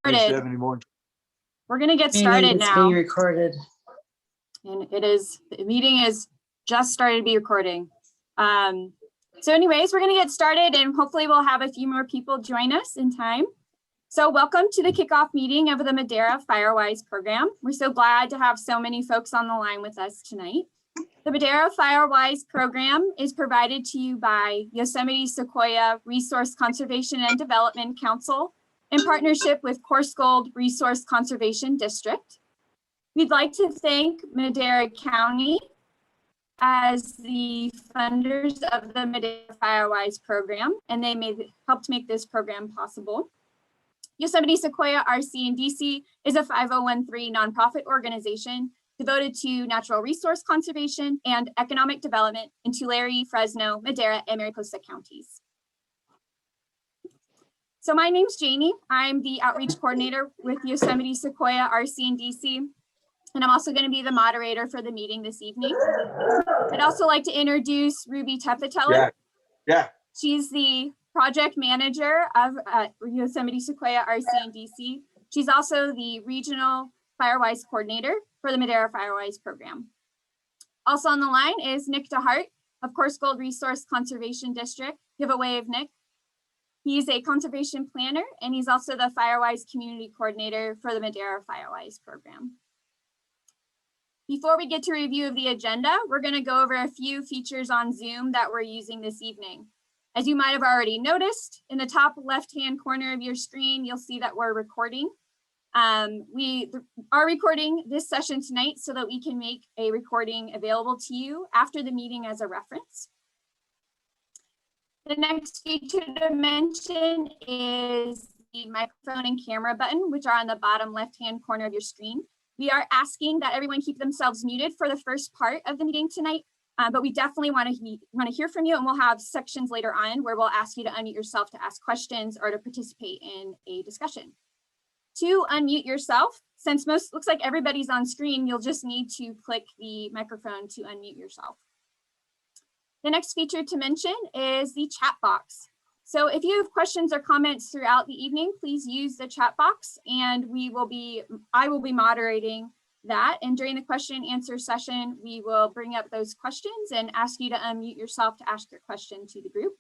We're going to get started now. Being recorded. And the meeting is just started to be recording. So anyways, we're going to get started and hopefully we'll have a few more people join us in time. So welcome to the kickoff meeting of the Madera Firewise program. We're so glad to have so many folks on the line with us tonight. The Madera Firewise program is provided to you by Yosemite Sequoia Resource Conservation and Development Council in partnership with Coarse Gold Resource Conservation District. We'd like to thank Madera County as the funders of the Madera Firewise program, and they helped make this program possible. Yosemite Sequoia RC&DC is a 5013 nonprofit organization devoted to natural resource conservation and economic development in Tulare, Fresno, Madera, and Mariposa counties. So my name's Janie. I'm the outreach coordinator with Yosemite Sequoia RC&DC, and I'm also going to be the moderator for the meeting this evening. I'd also like to introduce Ruby Tepateller. Yeah. She's the project manager of Yosemite Sequoia RC&DC. She's also the regional Firewise coordinator for the Madera Firewise program. Also on the line is Nick DeHart of Coarse Gold Resource Conservation District. Give a wave, Nick. He's a conservation planner and he's also the Firewise community coordinator for the Madera Firewise program. Before we get to review of the agenda, we're going to go over a few features on Zoom that we're using this evening. As you might have already noticed, in the top left-hand corner of your screen, you'll see that we're recording. We are recording this session tonight so that we can make a recording available to you after the meeting as a reference. The next feature to mention is the microphone and camera button, which are on the bottom left-hand corner of your screen. We are asking that everyone keep themselves muted for the first part of the meeting tonight, but we definitely want to hear from you, and we'll have sections later on where we'll ask you to unmute yourself to ask questions or to participate in a discussion. To unmute yourself, since looks like everybody's on screen, you'll just need to click the microphone to unmute yourself. The next feature to mention is the chat box. So if you have questions or comments throughout the evening, please use the chat box and I will be moderating that. And during the question and answer session, we will bring up those questions and ask you to unmute yourself to ask your question to the group.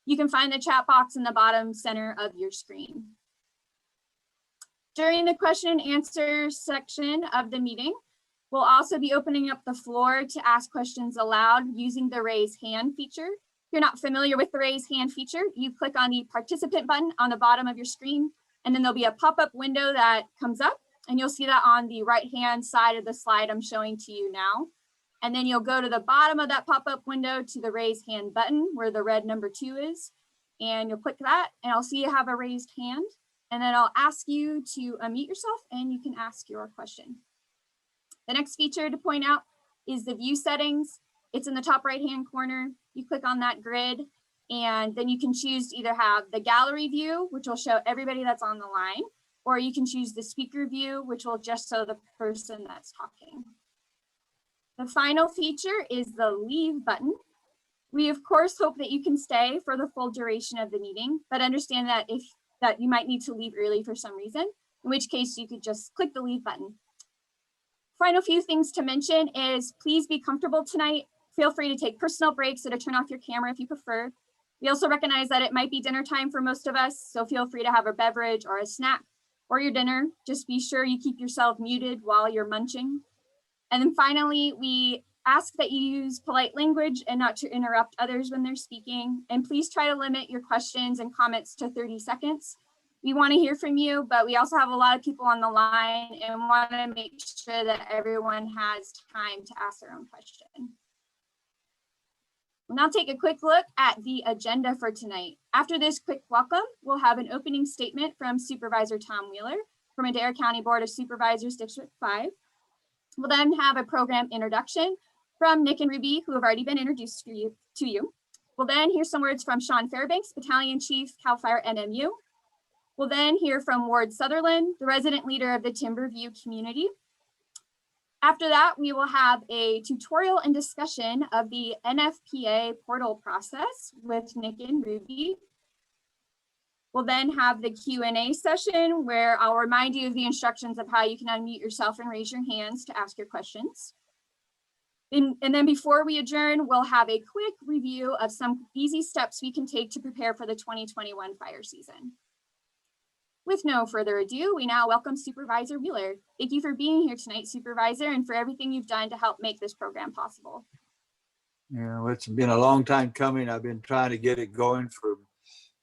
You can find the chat box in the bottom center of your screen. During the question and answer section of the meeting, we'll also be opening up the floor to ask questions aloud using the raise hand feature. If you're not familiar with the raise hand feature, you click on the participant button on the bottom of your screen, and then there'll be a pop-up window that comes up, and you'll see that on the right-hand side of the slide I'm showing to you now. And then you'll go to the bottom of that pop-up window to the raise hand button where the red number 2 is, and you'll click that, and I'll see you have a raised hand. And then I'll ask you to unmute yourself and you can ask your question. The next feature to point out is the view settings. It's in the top right-hand corner. You click on that grid and then you can choose to either have the gallery view, which will show everybody that's on the line, or you can choose the speaker view, which will just show the person that's talking. The final feature is the leave button. We of course hope that you can stay for the full duration of the meeting, but understand that that you might need to leave early for some reason, in which case you could just click the leave button. Final few things to mention is please be comfortable tonight. Feel free to take personal breaks or to turn off your camera if you prefer. We also recognize that it might be dinner time for most of us, so feel free to have a beverage or a snack or your dinner. Just be sure you keep yourself muted while you're munching. And then finally, we ask that you use polite language and not to interrupt others when they're speaking. And please try to limit your questions and comments to 30 seconds. We want to hear from you, but we also have a lot of people on the line and want to make sure that everyone has time to ask their own question. We'll now take a quick look at the agenda for tonight. After this quick welcome, we'll have an opening statement from Supervisor Tom Wheeler from Madera County Board of Supervisors, District 5. We'll then have a program introduction from Nick and Ruby, who have already been introduced to you. We'll then hear some words from Sean Fairbanks, Battalion Chief, CAL FIRE NMU. We'll then hear from Ward Sutherland, the resident leader of the Timberview community. After that, we will have a tutorial and discussion of the NFPA portal process with Nick and Ruby. We'll then have the Q&A session where I'll remind you of the instructions of how you can unmute yourself and raise your hands to ask your questions. And then before we adjourn, we'll have a quick review of some easy steps we can take to prepare for the 2021 fire season. With no further ado, we now welcome Supervisor Wheeler. Thank you for being here tonight, Supervisor, and for everything you've done to help make this program possible. Yeah, well, it's been a long time coming. I've been trying to get it going for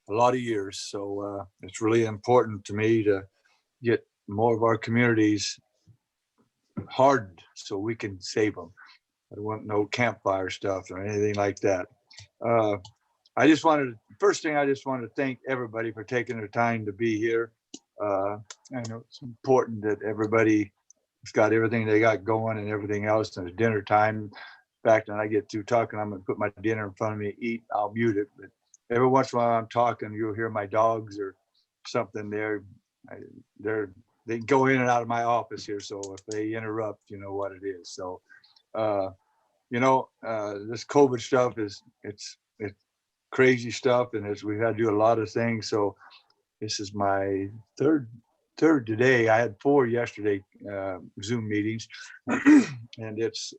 a lot of years. So it's really important to me to get more of our communities hardened so we can save them. I don't want no campfire stuff or anything like that. First thing, I just wanted to thank everybody for taking their time to be here. I know it's important that everybody has got everything they got going and everything else, and it's dinner time. In fact, when I get through talking, I'm going to put my dinner in front of me, eat, I'll mute it. But every once in a while I'm talking, you'll hear my dogs or something there. They go in and out of my office here. So if they interrupt, you know what it is. So, this COVID stuff it's crazy stuff. And we've had to do a lot of things. So this is my third today. I had 4 yesterday, Zoom meetings, and it's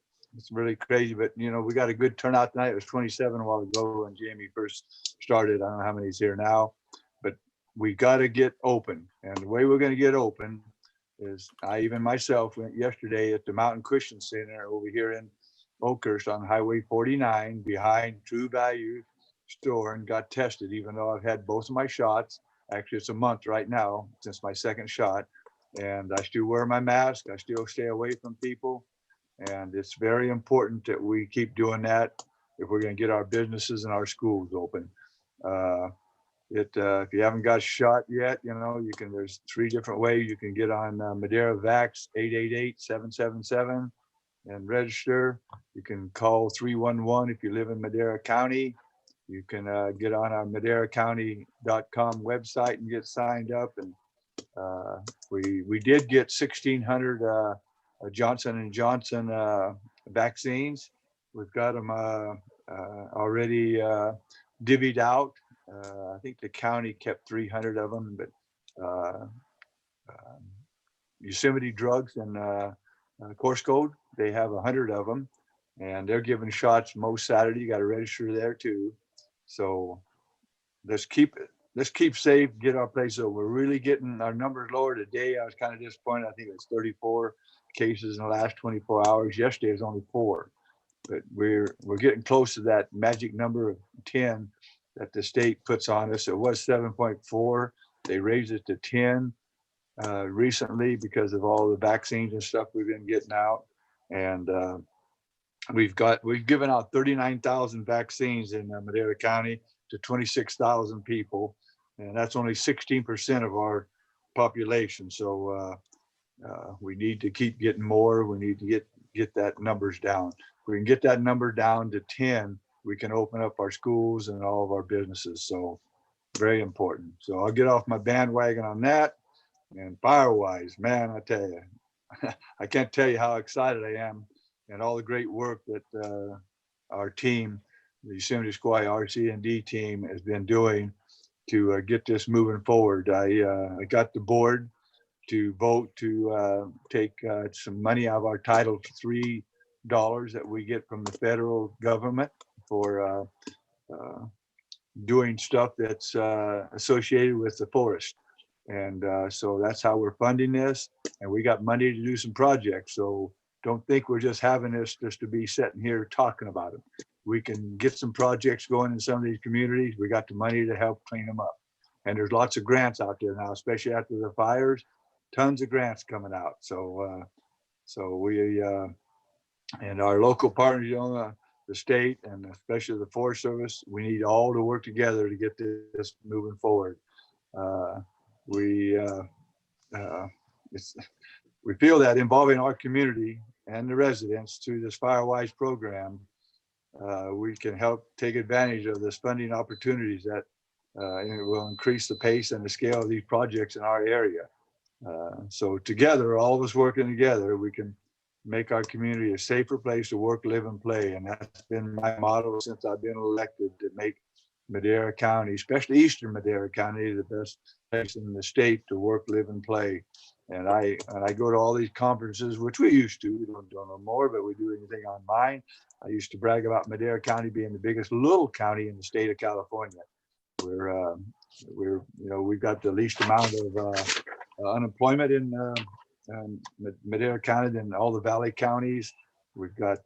really crazy, but we got a good turnout tonight. It was 27 a while ago when Jamie first started. I don't know how many's here now, but we got to get open. And the way we're going to get open is I even myself went yesterday at the Mountain Christian Center over here in Oakhurst on Highway 49 behind True Value store and got tested, even though I've had both of my shots. Actually, it's a month right now since my second shot. And I still wear my mask. I still stay away from people. And it's very important that we keep doing that if we're going to get our businesses and our schools open. If you haven't got a shot yet, there's 3 different ways you can get on Madera Vax 888-777 and register. You can call 311 if you live in Madera County. You can get on our maderacounty.com website and get signed up. And we did get 1,600 Johnson & Johnson vaccines. We've got them already divvied out. I think the county kept 300 of them, but Yosemite Drugs and Course Code, they have 100 of them, and they're giving shots most Saturday. You got to register there too. So let's keep safe, get our place over. We're really getting our numbers lower today. I was kind of disappointed. I think it's 34 cases in the last 24 hours. Yesterday was only 4, but we're getting close to that magic number of 10 that the state puts on us. It was 7.4. They raised it to 10 recently because of all the vaccines and stuff we've been getting out. And we've given out 39,000 vaccines in Madera County to 26,000 people, and that's only 16% of our population. So we need to keep getting more. We need to get that numbers down. If we can get that number down to 10, we can open up our schools and all of our businesses. So very important. So I'll get off my bandwagon on that. And Firewise, man, I tell you, I can't tell you how excited I am and all the great work that our team, the Yosemite Squaw RC&D team, has been doing to get this moving forward. I got the board to vote to take some money out of our Title III that we get from the federal government for doing stuff that's associated with the forest. And so that's how we're funding this. And we got money to do some projects. So don't think we're just having this just to be sitting here talking about it. We can get some projects going in some of these communities. We got the money to help clean them up. And there's lots of grants out there now, especially after the fires, tons of grants coming out. So we and our local partners, the state and especially the Forest Service, we need all to work together to get this moving forward. We feel that involving our community and the residents through this Firewise program, we can help take advantage of this funding opportunities that it will increase the pace and the scale of these projects in our area. So together, all of us working together, we can make our community a safer place to work, live, and play. And that's been my motto since I've been elected, to make Madera County, especially Eastern Madera County, the best place in the state to work, live, and play. And I go to all these conferences, which we used to. We don't do no more, but we do anything online. I used to brag about Madera County being the biggest little county in the state of California. We've got the least amount of unemployment in Madera County than all the valley counties. We've got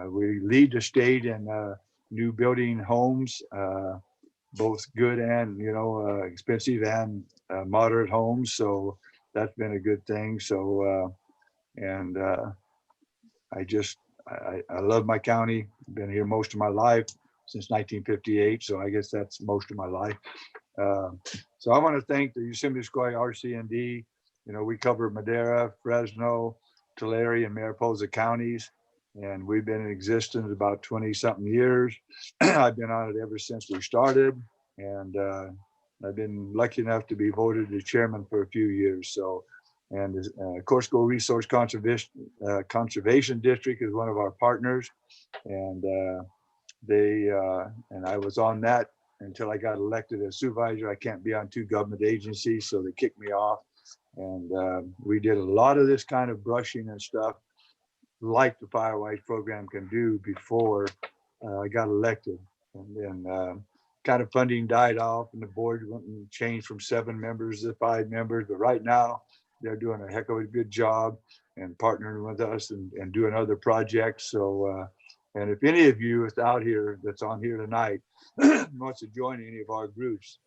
we lead the state in new building homes, both good and expensive and moderate homes. So that's been a good thing. So I love my county. Been here most of my life since 1958. So I guess that's most of my life. So I want to thank the Yosemite Square RCND. We cover Madera, Fresno, Tulare, and Mariposa counties. And we've been in existence about 20 something years. I've been on it ever since we started. And I've been lucky enough to be voted the chairman for a few years. So, and Corso Resource Conservation District is one of our partners. And and I was on that until I got elected as supervisor. I can't be on two government agencies, so they kicked me off. And we did a lot of this kind of brushing and stuff like the Firewise program can do before I got elected. And then kind of funding died off and the board went and changed from 7 members to 5 members. But right now they're doing a heck of a good job and partnering with us and doing other projects. So, and if any of you is out here that's on here tonight wants to join any of our groups,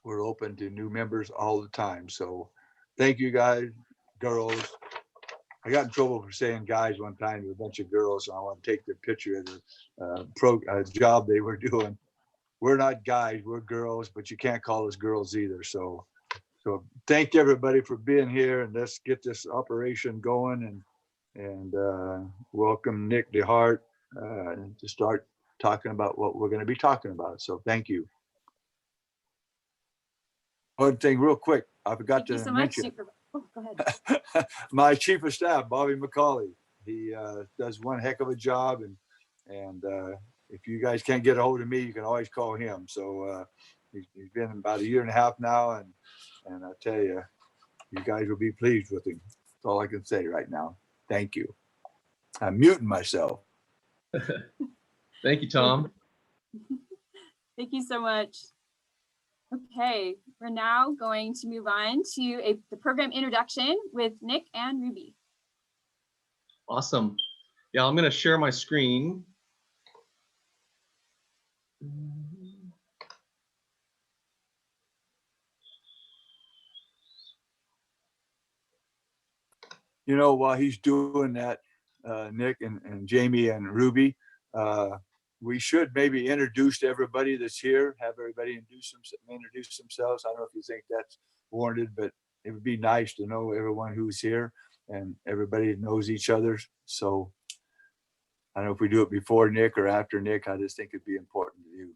we're open to new members all the time. So thank you guys, girls. I got in trouble for saying guys one time to a bunch of girls. So I want to take their picture of the job they were doing. We're not guys, we're girls, but you can't call us girls either. So thank everybody for being here, and let's get this operation going and welcome Nick DeHart to start talking about what we're going to be talking about. So thank you. One thing real quick, I forgot to mention. Oh, go ahead. My chief of staff, Bobby McCauley, he does one heck of a job, and if you guys can't get a hold of me, you can always call him. So he's been about 1.5 years now, and I tell you, you guys will be pleased with him. That's all I can say right now. Thank you. I'm muting myself. Thank you, Tom. Thank you so much. Okay, we're now going to move on to the program introduction with Nick and Ruby. Awesome. Yeah, I'm going to share my screen. While he's doing that, Nick and Jamie and Ruby, we should maybe introduce everybody that's here, have everybody introduce themselves. I don't know if you think that's warranted, but it would be nice to know everyone who's here and everybody knows each other. So I don't know if we do it before Nick or after Nick. I just think it'd be important to do.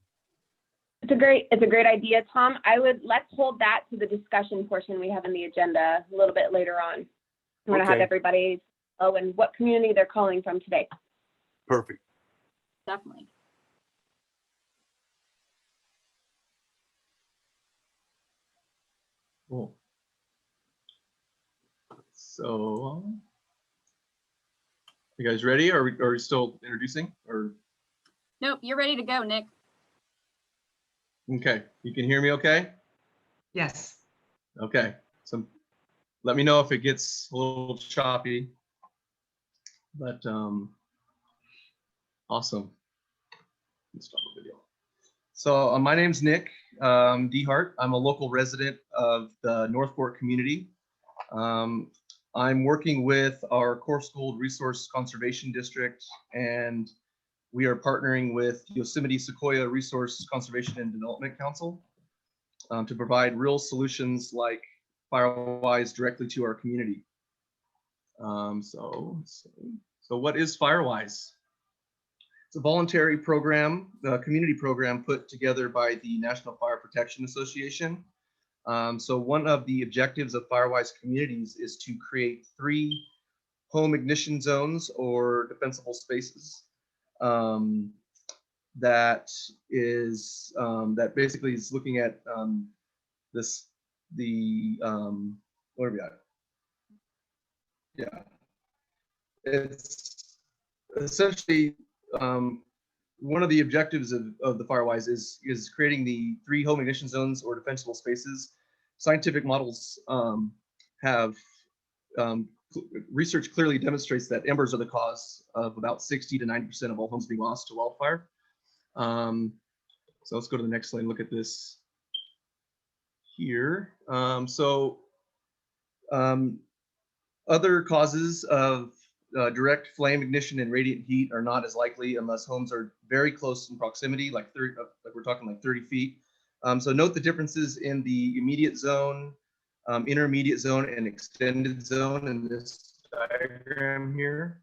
It's a great idea, Tom. Let's hold that to the discussion portion we have in the agenda a little bit later on. I'm going to have everybody and what community they're calling from today. Perfect. Definitely. Cool. So, you guys ready? Are we still introducing? Or nope, you're ready to go, Nick. Okay, you can hear me okay? Yes. Okay, so let me know if it gets a little choppy, but awesome. Let's stop the video. So my name's Nick DeHart. I'm a local resident of the North Fork community. I'm working with our Corso Resource Conservation District, and we are partnering with Yosemite Sequoia Resource Conservation and Development Council to provide real solutions like Firewise directly to our community. So what is Firewise? It's a voluntary program, a community program put together by the National Fire Protection Association. So one of the objectives of Firewise communities is to create 3 home ignition zones or defensible spaces. that is that basically is looking at what are we at? Yeah, it's essentially one of the objectives of the Firewise is creating the 3 home ignition zones or defensible spaces. Scientific models have research clearly demonstrates that embers are the cause of about 60 to 90% of all homes being lost to wildfire. So let's go to the next slide and look at this here. Other causes of direct flame ignition and radiant heat are not as likely unless homes are very close in proximity, like we're talking like 30 feet. So note the differences in the immediate zone, intermediate zone, and extended zone in this diagram here.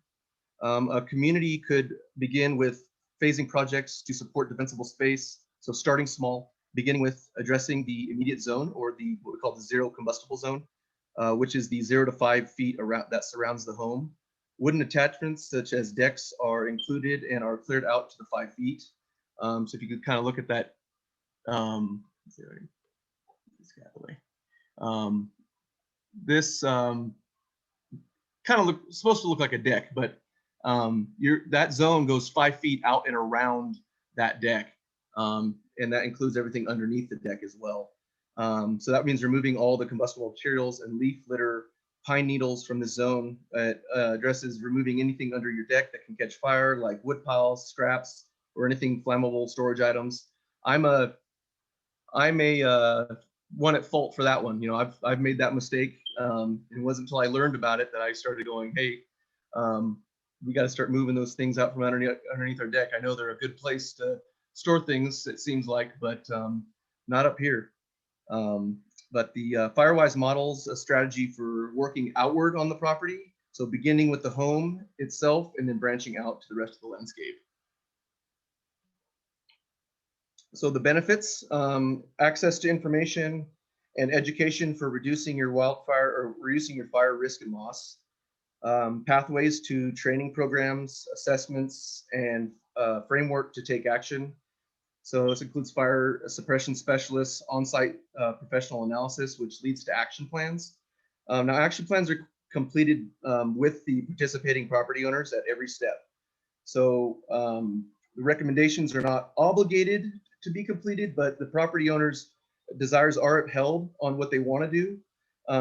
A community could begin with phasing projects to support defensible space. So starting small, beginning with addressing the immediate zone, or what we call the zero combustible zone, which is the 0 to 5 feet around that surrounds the home. Wooden attachments such as decks are included and are cleared out to the 5 feet. So if you could kind of look at that, this kind of supposed to look like a deck, but that zone goes 5 feet out and around that deck, and that includes everything underneath the deck as well. So that means removing all the combustible materials and leaf litter, pine needles from the zone. It addresses removing anything under your deck that can catch fire, like wood piles, scraps, or anything flammable storage items. I'm a one at fault for that one. You know, I've made that mistake. It wasn't until I learned about it that I started going, hey, we got to start moving those things out from underneath our deck. I know they're a good place to store things, it seems like, but not up here. But the Firewise models a strategy for working outward on the property. So beginning with the home itself and then branching out to the rest of the landscape. So the benefits, access to information and education for reducing your wildfire or reducing your fire risk and loss. Pathways to training programs, assessments, and framework to take action. So this includes fire suppression specialists, on-site professional analysis, which leads to action plans. Now, action plans are completed with the participating property owners at every step. So the recommendations are not obligated to be completed, but the property owners' desires are upheld on what they want to do.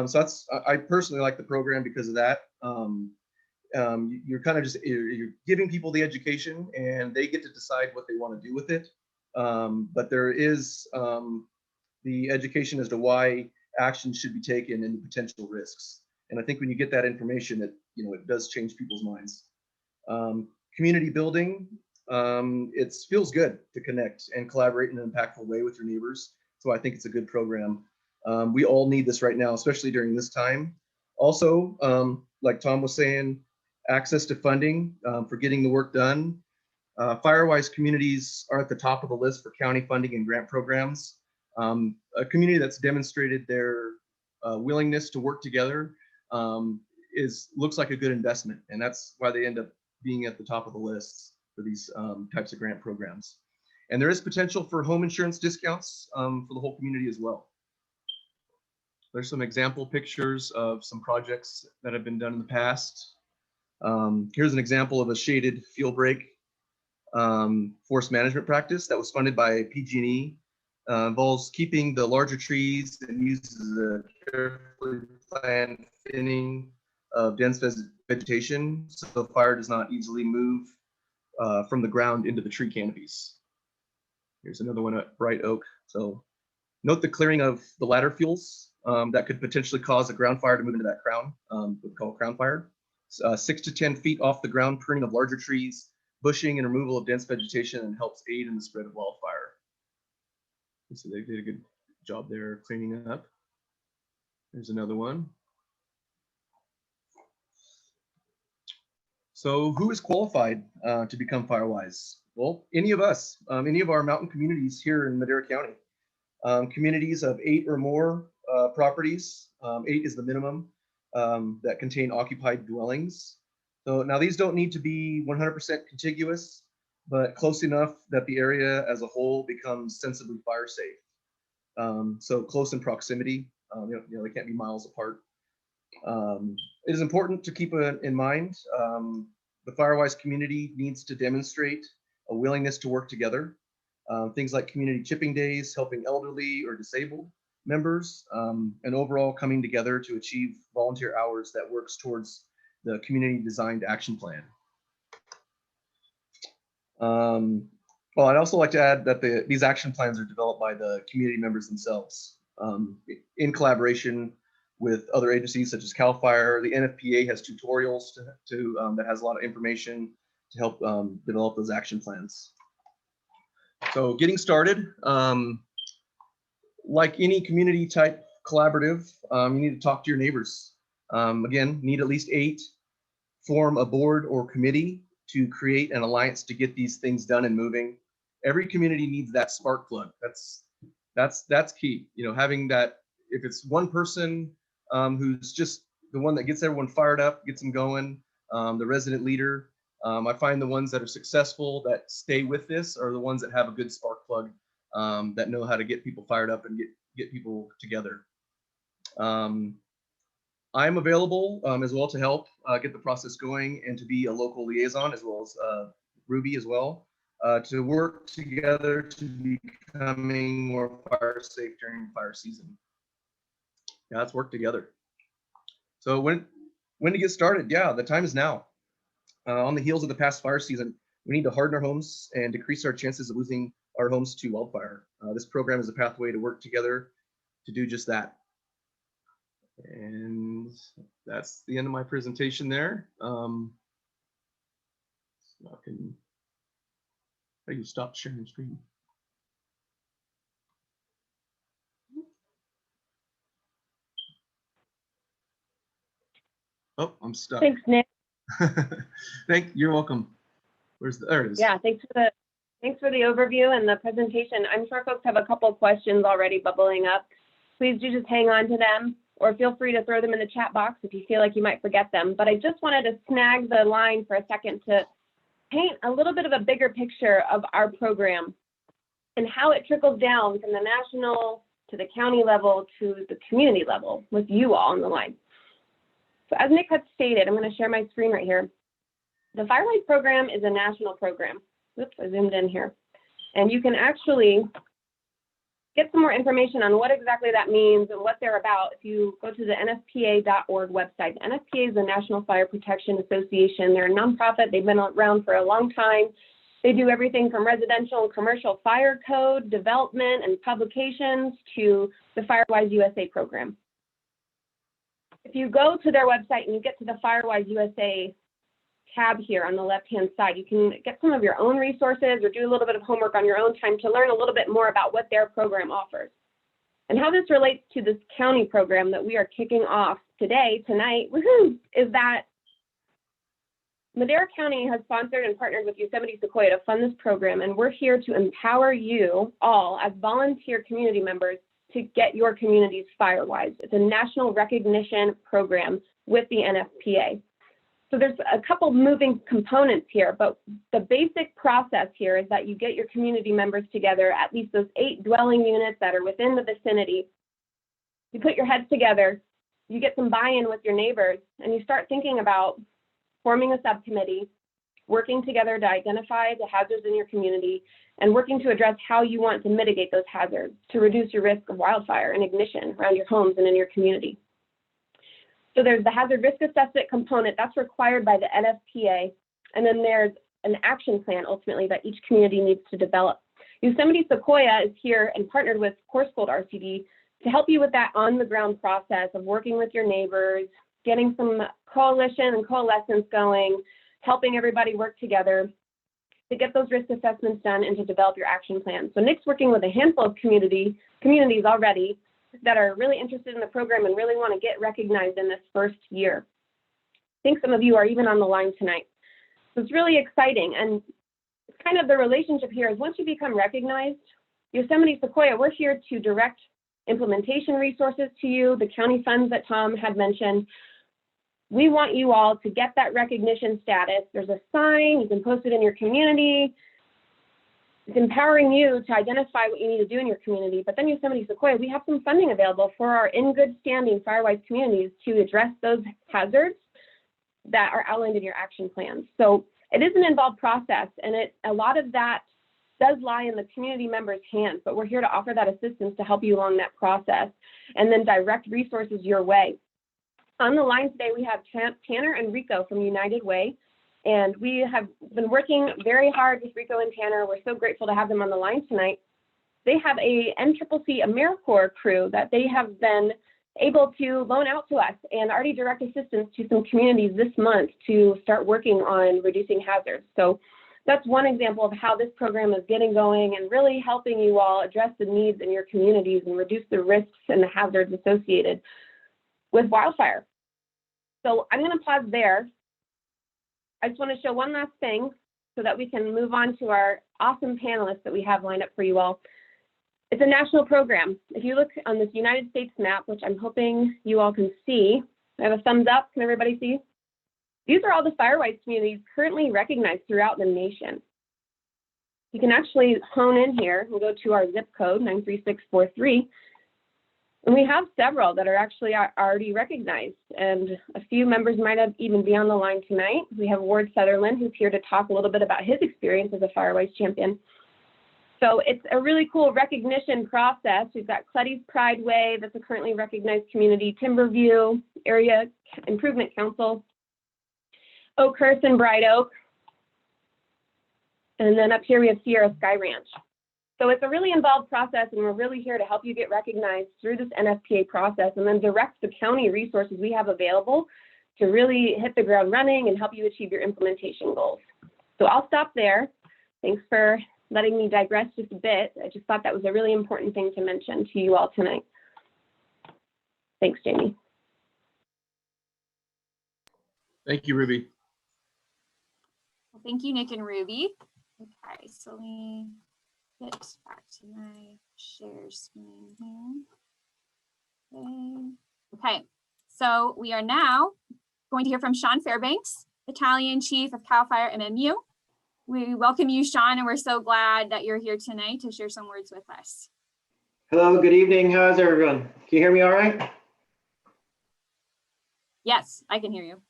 So I personally like the program because of that. You're kind of just you're giving people the education, and they get to decide what they want to do with it. But there is the education as to why action should be taken and the potential risks. And I think when you get that information, it does change people's minds. Community building, it feels good to connect and collaborate in an impactful way with your neighbors. So I think it's a good program. We all need this right now, especially during this time. Also, like Tom was saying, access to funding for getting the work done. Firewise communities are at the top of the list for county funding and grant programs. A community that's demonstrated their willingness to work together looks like a good investment, and that's why they end up being at the top of the list for these types of grant programs. And there is potential for home insurance discounts for the whole community as well. There's some example pictures of some projects that have been done in the past. Here's an example of a shaded fuel break forest management practice that was funded by PG&E. Involves keeping the larger trees and uses a carefully planned thinning of dense vegetation so fire does not easily move from the ground into the tree canopies. Here's another one at Bright Oak. So note the clearing of the ladder fuels that could potentially cause a ground fire to move into that crown, what we call crown fire. 6 to 10 feet off the ground, pruning of larger trees, bushing and removal of dense vegetation, and helps aid in the spread of wildfire. So they did a good job there cleaning up. There's another one. So who is qualified to become Firewise? Well, any of us, any of our mountain communities here in Madera County. Communities of 8 or more properties, 8 is the minimum, that contain occupied dwellings. So now these don't need to be 100% contiguous, but close enough that the area as a whole becomes sensibly fire safe. So close in proximity, they can't be miles apart. It is important to keep in mind the Firewise community needs to demonstrate a willingness to work together. Things like community chipping days, helping elderly or disabled members, and overall coming together to achieve volunteer hours that works towards the community designed action plan. Well, I'd also like to add that these action plans are developed by the community members themselves in collaboration with other agencies such as CAL FIRE. The NFPA has tutorials that has a lot of information to help develop those action plans. So getting started, like any community type collaborative, you need to talk to your neighbors. Again, need at least 8, form a board or committee to create an alliance to get these things done and moving. Every community needs that spark plug. That's key. Having that, if it's one person who's just the one that gets everyone fired up, gets them going, the resident leader. I find the ones that are successful that stay with this are the ones that have a good spark plug, that know how to get people fired up and get people together. I'm available as well to help get the process going and to be a local liaison, as well as Ruby as well, to work together to becoming more fire safe during fire season. Yeah, let's work together. So when to get started? Yeah, the time is now. On the heels of the past fire season, we need to harden our homes and decrease our chances of losing our homes to wildfire. This program is a pathway to work together to do just that. And that's the end of my presentation there. So I can, how do you stop sharing the screen? Oh, I'm stuck. Thanks, Nick. You're welcome. There it is. Yeah, thanks for the overview and the presentation. I'm sure folks have a couple of questions already bubbling up. Please do just hang on to them, or feel free to throw them in the chat box if you feel like you might forget them. But I just wanted to snag the line for a second to paint a little bit of a bigger picture of our program and how it trickles down from the national to the county level to the community level with you all on the line. So as Nick had stated, I'm going to share my screen right here. The Firewise program is a national program. Oops, I zoomed in here. And you can actually get some more information on what exactly that means and what they're about if you go to the nfpa.org website. The NFPA is the National Fire Protection Association. They're a nonprofit. They've been around for a long time. They do everything from residential and commercial fire code development and publications to the Firewise USA program. If you go to their website and you get to the Firewise USA tab here on the left-hand side, you can get some of your own resources or do a little bit of homework on your own time to learn a little bit more about what their program offers. And how this relates to this county program that we are kicking off tonight, woohoo, is that Madera County has sponsored and partnered with Yosemite Sequoia to fund this program, and we're here to empower you all as volunteer community members to get your communities Firewise. It's a national recognition program with the NFPA. So there's a couple moving components here, but the basic process here is that you get your community members together, at least those 8 dwelling units that are within the vicinity. You put your heads together, you get some buy-in with your neighbors, and you start thinking about forming a subcommittee, working together to identify the hazards in your community, and working to address how you want to mitigate those hazards to reduce your risk of wildfire and ignition around your homes and in your community. So there's the hazard risk assessment component that's required by the NFPA, and then there's an action plan ultimately that each community needs to develop. Yosemite Sequoia is here and partnered with Course Gold RCD to help you with that on-the-ground process of working with your neighbors, getting some coalition and coalescence going, helping everybody work together to get those risk assessments done and to develop your action plan. So Nick's working with a handful of communities already that are really interested in the program and really want to get recognized in this first year. I think some of you are even on the line tonight. So it's really exciting. And kind of the relationship here is once you become recognized, Yosemite Sequoia, we're here to direct implementation resources to you, the county funds that Tom had mentioned. We want you all to get that recognition status. There's a sign, you can post it in your community. It's empowering you to identify what you need to do in your community, but then Yosemite Sequoia, we have some funding available for our in good standing Firewise communities to address those hazards that are outlined in your action plans. So it is an involved process, and a lot of that does lie in the community members' hands, but we're here to offer that assistance to help you along that process and then direct resources your way. On the line today, we have Tanner and Rico from United Way. And we have been working very hard with Rico and Tanner. We're so grateful to have them on the line tonight. They have a NCCC AmeriCorps crew that they have been able to loan out to us and already direct assistance to some communities this month to start working on reducing hazards. So that's one example of how this program is getting going and really helping you all address the needs in your communities and reduce the risks and the hazards associated with wildfire. So I'm going to pause there. I just want to show one last thing so that we can move on to our awesome panelists that we have lined up for you all. It's a national program. If you look on this United States map, which I'm hoping you all can see, I have a thumbs up. Can everybody see? These are all the Firewise communities currently recognized throughout the nation. You can actually hone in here and go to our zip code, 93643. And we have several that are actually already recognized, and a few members might have even be on the line tonight. We have Ward Sutherland, who's here to talk a little bit about his experience as a Firewise champion. So it's a really cool recognition process. We've got Cletty's Pride Way, that's a currently recognized community, Timberview Area Improvement Council, Oakhurst and Bright Oak, and then up here we have Sierra Sky Ranch. So it's a really involved process, and we're really here to help you get recognized through this NFPA process and then direct the county resources we have available to really hit the ground running and help you achieve your implementation goals. So I'll stop there. Thanks for letting me digress just a bit. I just thought that was a really important thing to mention to you all tonight. Thanks, Jamie. Thank you, Ruby. Well, thank you, Nick and Ruby. Okay, so let me get back to my share screen here. Okay, so we are now going to hear from Sean Fairbanks, Battalion Chief of CAL FIRE MMU. We welcome you, Sean, and we're so glad that you're here tonight to share some words with us. Hello, good evening. How's everyone? Can you hear me all right? Yes, I can hear you.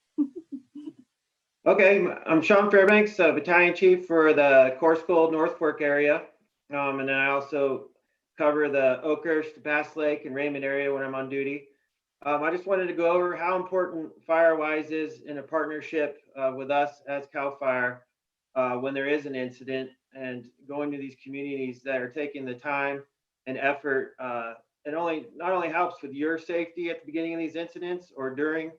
Okay, I'm Sean Fairbanks, Battalion Chief for the Corps School North Fork area. And then I also cover the Oakhurst, Bass Lake, and Raymond area when I'm on duty. I just wanted to go over how important Firewise is in a partnership with us as CAL FIRE when there is an incident, and going to these communities that are taking the time and effort. It not only helps with your safety at the beginning of these incidents or during,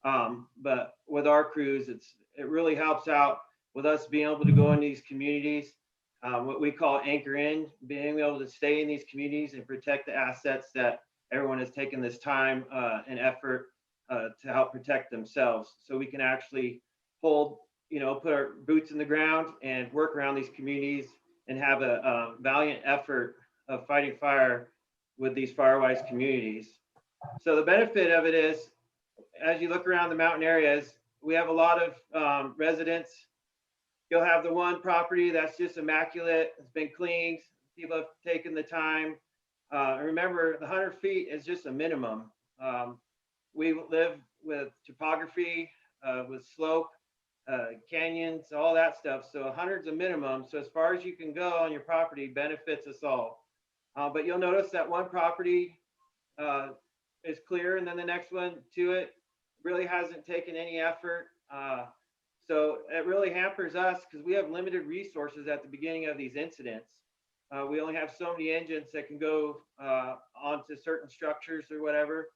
but with our crews, it really helps out with us being able to go into these communities, what we call anchor in, being able to stay in these communities and protect the assets that everyone has taken this time and effort to help protect themselves. So we can actually put our boots in the ground and work around these communities and have a valiant effort of fighting fire with these Firewise communities. So the benefit of it is, as you look around the mountain areas, we have a lot of residents. You'll have the one property that's just immaculate, it's been cleaned, people have taken the time. Remember, the 100 feet is just a minimum. We live with topography, with slope, canyons, all that stuff. So 100's a minimum. So as far as you can go on your property benefits us all. But you'll notice that one property is clear, and then the next one to it really hasn't taken any effort. So it really hampers us because we have limited resources at the beginning of these incidents. We only have so many engines that can go onto certain structures or whatever.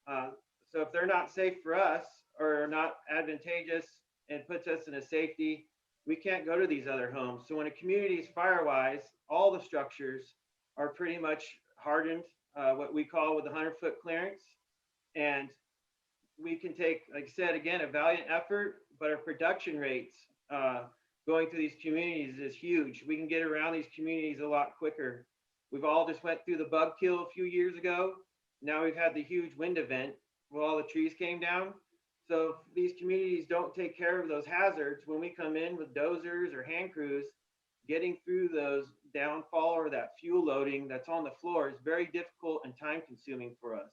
So if they're not safe for us or not advantageous and puts us in a safety, we can't go to these other homes. So when a community is Firewise, all the structures are pretty much hardened, what we call with a 100-foot clearance. And we can take, like I said, again, a valiant effort, but our production rates going through these communities is huge. We can get around these communities a lot quicker. We've all just went through the bug kill a few years ago. Now we've had the huge wind event where all the trees came down. So if these communities don't take care of those hazards, when we come in with dozers or hand crews, getting through those downfall or that fuel loading that's on the floor is very difficult and time consuming for us.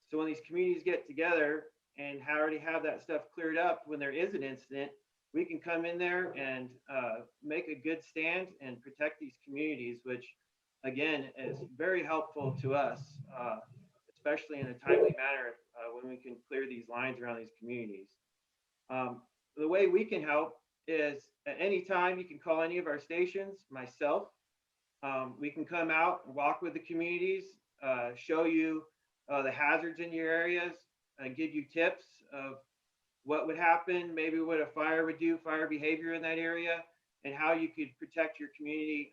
So when these communities get together and already have that stuff cleared up, when there is an incident, we can come in there and make a good stand and protect these communities, which again is very helpful to us, especially in a timely manner when we can clear these lines around these communities. The way we can help is at any time you can call any of our stations, myself. We can come out and walk with the communities, show you the hazards in your areas, give you tips of what would happen, maybe what a fire would do, fire behavior in that area, and how you could protect your community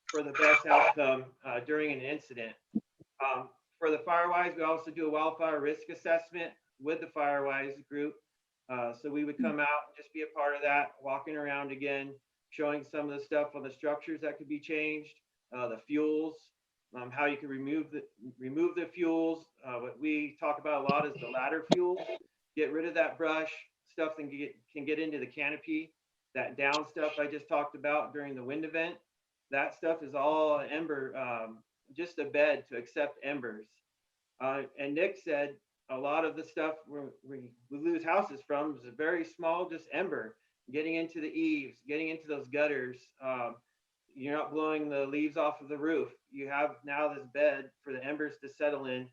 for the best outcome during an incident. For the Firewise, we also do a wildfire risk assessment with the Firewise group. So we would come out and just be a part of that, walking around again, showing some of the stuff on the structures that could be changed, the fuels, how you can remove the fuels. What we talk about a lot is the ladder fuel. Get rid of that brush, stuff that can get into the canopy. That down stuff I just talked about during the wind event, that stuff is all ember, just a bed to accept embers. And Nick said a lot of the stuff we lose houses from is a very small, just ember, getting into the eaves, getting into those gutters. You're not blowing the leaves off of the roof. You have now this bed for the embers to settle in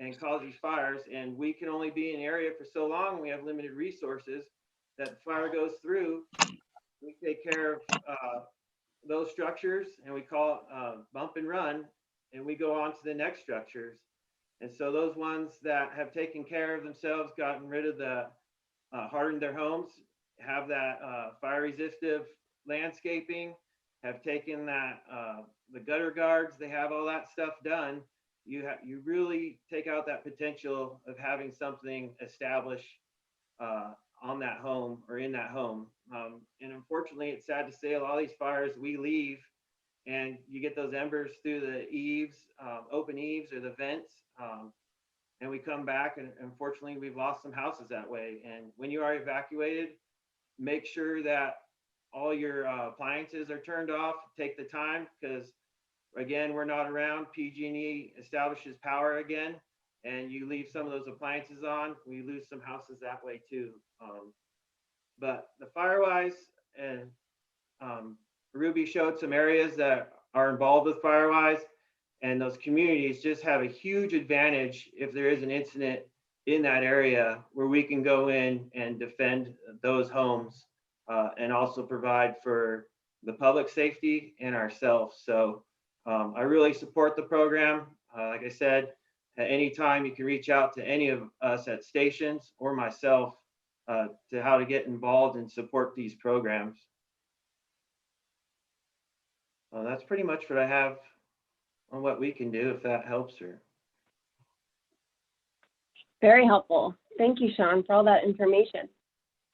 and cause these fires. And we can only be in an area for so long. We have limited resources. That the fire goes through. We take care of those structures and we call it bump and run, and we go on to the next structures. And so those ones that have taken care of themselves, gotten rid of the, hardened their homes, have that fire resistive landscaping, have taken that, the gutter guards, they have all that stuff done. You really take out that potential of having something established on that home or in that home. And unfortunately, it's sad to say a lot of these fires we leave and you get those embers through the eaves, open eaves or the vents. And we come back and unfortunately we've lost some houses that way. And when you are evacuated, make sure that all your appliances are turned off. Take the time, because again, we're not around. PG&E establishes power again, and you leave some of those appliances on, we lose some houses that way too. But the Firewise and Ruby showed some areas that are involved with Firewise, and those communities just have a huge advantage if there is an incident in that area where we can go in and defend those homes and also provide for the public safety and ourselves. So I really support the program. Like I said, at any time you can reach out to any of us at stations or myself to how to get involved and support these programs. That's pretty much what I have on what we can do, if that helps her. Very helpful. Thank you, Sean, for all that information.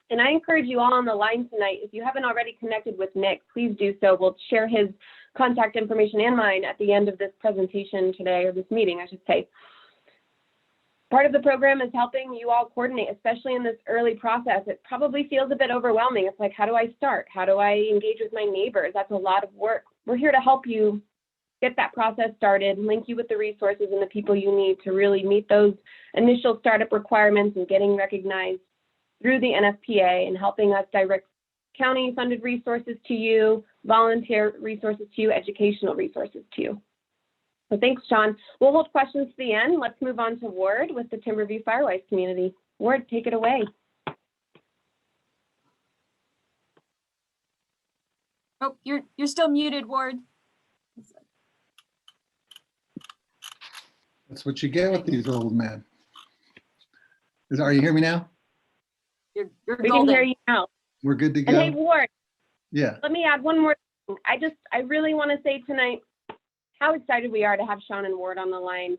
And I encourage you all on the line tonight, if you haven't already connected with Nick, please do so. We'll share his contact information and mine at the end of this presentation today, or this meeting, I should say. Part of the program is helping you all coordinate, especially in this early process. It probably feels a bit overwhelming. It's like, how do I start? How do I engage with my neighbors? That's a lot of work. We're here to help you get that process started, link you with the resources and the people you need to really meet those initial startup requirements and getting recognized through the NFPA and helping us direct county funded resources to you, volunteer resources to you, educational resources to you. So thanks, Sean. We'll hold questions to the end. Let's move on to Ward with the Timberview Firewise community. Ward, take it away. Oh, you're still muted, Ward. That's what you get with these old men. Are you hearing me now? You're We golden. can hear you now. We're good to go? And hey, Ward, Yeah. let me add one more thing. I really want to say tonight how excited we are to have Sean and Ward on the line.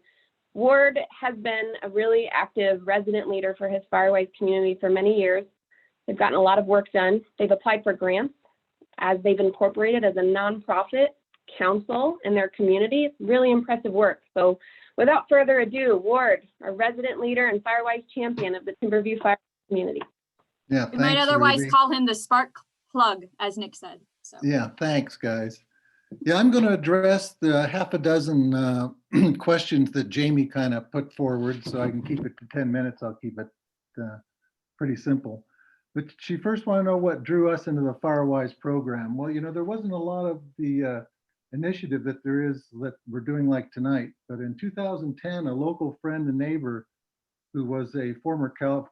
Ward has been a really active resident leader for his Firewise community for many years. They've gotten a lot of work done. They've applied for grants as they've incorporated as a nonprofit council in their community. It's really impressive work. So without further ado, Ward, our resident leader and Firewise champion of the Timberview Fire community. Yeah. We might thanks, otherwise Ruby. call him the spark plug, as Nick said. So Yeah, thanks, guys. Yeah, I'm going to address the half a dozen questions that Jamie kind of put forward, so I can keep it to 10 minutes. I'll keep it pretty simple. But she first wanted to know what drew us into the Firewise program. Well, there wasn't a lot of the initiative that there is that we're doing like tonight. But in 2010, a local friend and neighbor who was a former Cal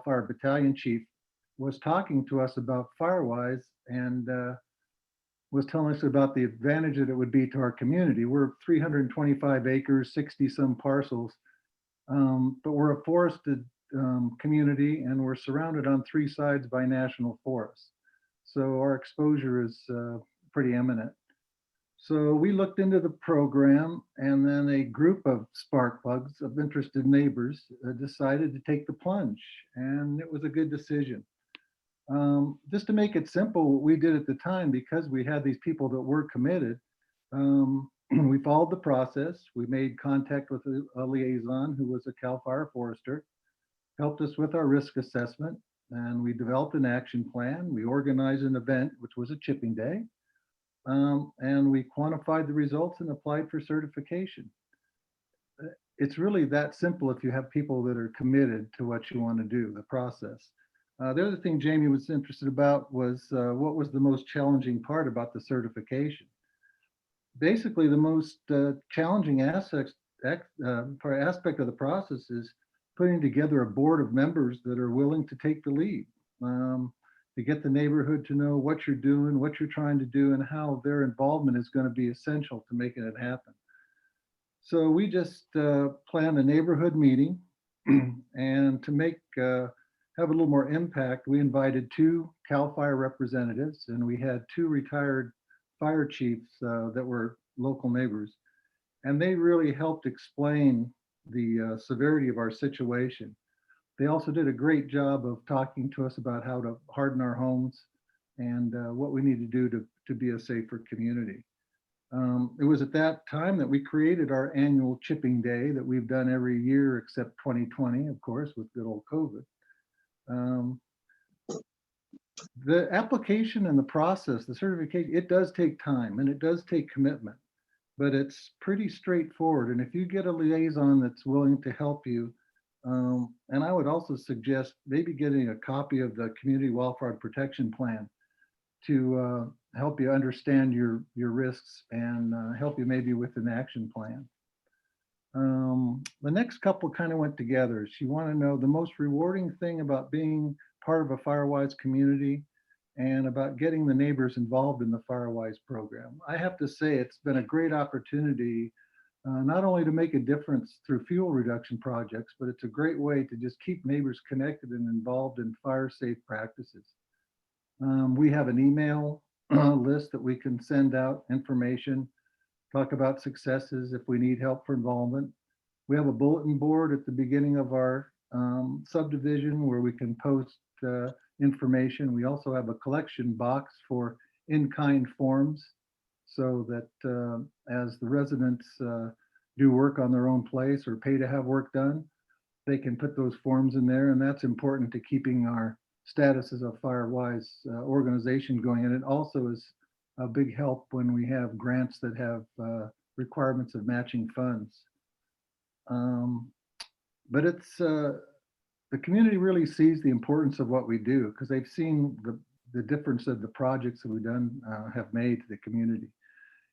Fire battalion chief was talking to us about Firewise and was telling us about the advantage that it would be to our community. We're 325 acres, 60 some parcels, but we're a forested community and we're surrounded on 3 sides by national forests. So our exposure is pretty eminent. So we looked into the program, and then a group of spark plugs of interested neighbors decided to take the plunge, and it was a good decision. Just to make it simple, what we did at the time, because we had these people that were committed, we followed the process. We made contact with a liaison who was a Cal Fire forester, helped us with our risk assessment, and we developed an action plan. We organized an event, which was a chipping day, and we quantified the results and applied for certification. It's really that simple if you have people that are committed to what you want to do, the process. The other thing Jamie was interested about was what was the most challenging part about the certification. Basically, the most challenging aspect of the process is putting together a board of members that are willing to take the lead, to get the neighborhood to know what you're doing, what you're trying to do, and how their involvement is going to be essential to making it happen. So we just planned a neighborhood meeting, and to have a little more impact, we invited 2 Cal Fire representatives, and we had 2 retired fire chiefs that were local neighbors. And they really helped explain the severity of our situation. They also did a great job of talking to us about how to harden our homes and what we need to do to be a safer community. It was at that time that we created our annual chipping day that we've done every year except 2020, of course, with good old COVID. The application and the process, the certification, it does take time and it does take commitment, but it's pretty straightforward. And if you get a liaison that's willing to help you, and I would also suggest maybe getting a copy of the Community Wildfire Protection Plan to help you understand your risks and help you maybe with an action plan. The next couple kind of went together. She wanted to know the most rewarding thing about being part of a Firewise community and about getting the neighbors involved in the Firewise program. I have to say it's been a great opportunity not only to make a difference through fuel reduction projects, but it's a great way to just keep neighbors connected and involved in fire safe practices. We have an email list that we can send out information, talk about successes if we need help for involvement. We have a bulletin board at the beginning of our subdivision where we can post information. We also have a collection box for in-kind forms so that as the residents do work on their own place or pay to have work done, they can put those forms in there, and that's important to keeping our status as a Firewise organization going. And it also is a big help when we have grants that have requirements of matching funds. But it's the community really sees the importance of what we do because they've seen the difference that the projects that we've done have made to the community.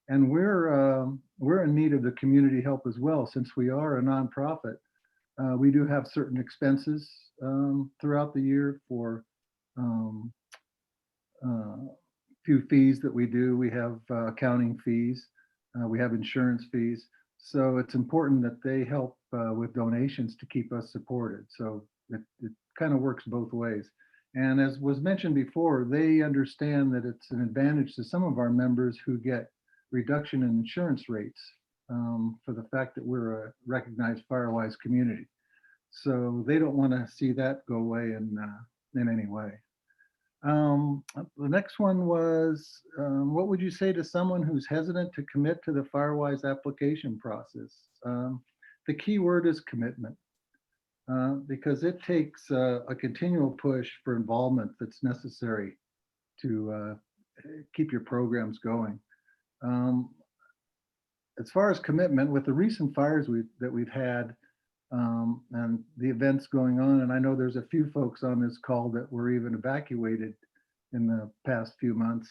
And we're in need of the community help as well. Since we are a nonprofit, we do have certain expenses throughout the year for few fees that we do. We have accounting fees, we have insurance fees. So it's important that they help with donations to keep us supported. So it kind of works both ways. And as was mentioned before, they understand that it's an advantage to some of our members who get reduction in insurance rates for the fact that we're a recognized Firewise community. So they don't want to see that go away in any way. The next one was, what would you say to someone who's hesitant to commit to the Firewise application process? The key word is commitment, because it takes a continual push for involvement that's necessary to keep your programs going. As far as commitment, with the recent fires that we've had and the events going on, and I know there's a few folks on this call that were even evacuated in the past few months,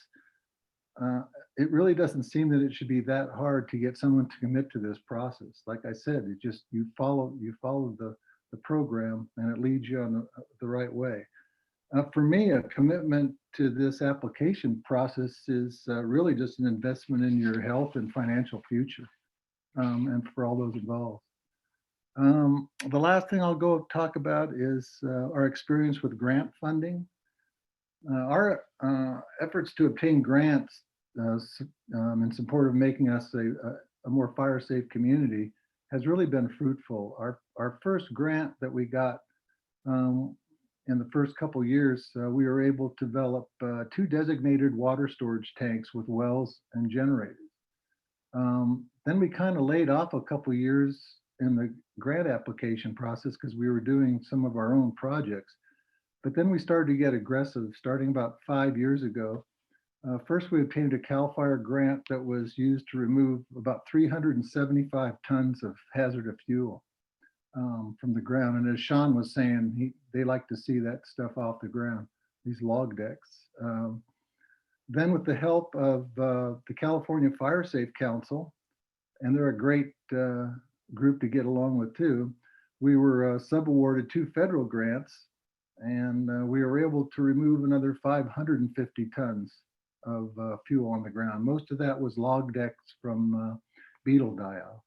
it really doesn't seem that it should be that hard to get someone to commit to this process. Like I said, it just, you follow the program and it leads you on the right way. For me, a commitment to this application process is really just an investment in your health and financial future, and for all those involved. The last thing I'll talk about is our experience with grant funding. Our efforts to obtain grants in support of making us a more fire safe community has really been fruitful. Our first grant that we got in the first couple years, we were able to develop 2 designated water storage tanks with wells and generators. Then we kind of laid off a couple years in the grant application process because we were doing some of our own projects. But then we started to get aggressive starting about 5 years ago. First, we obtained a CAL FIRE grant that was used to remove about 375 tons of hazardous fuel from the ground. And as Sean was saying, they like to see that stuff off the ground, these log decks. Then with the help of the California Fire Safe Council, and they're a great group to get along with too, we were subawarded 2 federal grants, and we were able to remove another 550 tons of fuel on the ground. Most of that was log decks from beetle die-off.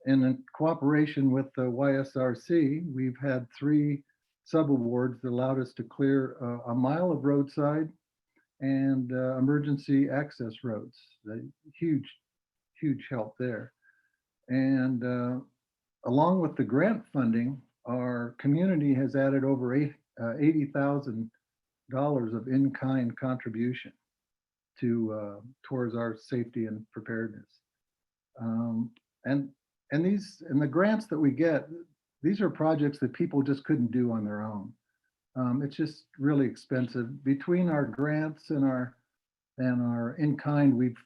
And in cooperation with the YSRC, we've had 3 subawards that allowed us to clear a mile of roadside and emergency access roads. Huge help there. And along with the grant funding, our community has added over $80,000 of in-kind contribution towards our safety and preparedness. And the grants that we get, these are projects that people just couldn't do on their own. It's just really expensive. Between our grants and our in-kind, we've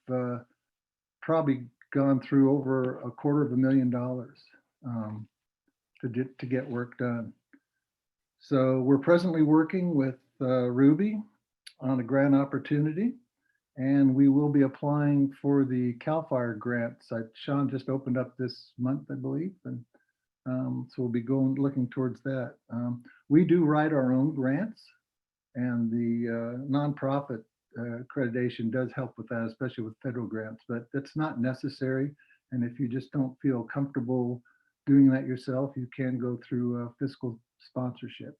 probably gone through over $250,000 to get work done. So we're presently working with Ruby on a grant opportunity, and we will be applying for the CAL FIRE grants. Sean just opened up this month, I believe, and so we'll be looking towards that. We do write our own grants, and the nonprofit accreditation does help with that, especially with federal grants, but that's not necessary. And if you just don't feel comfortable doing that yourself, you can go through fiscal sponsorship.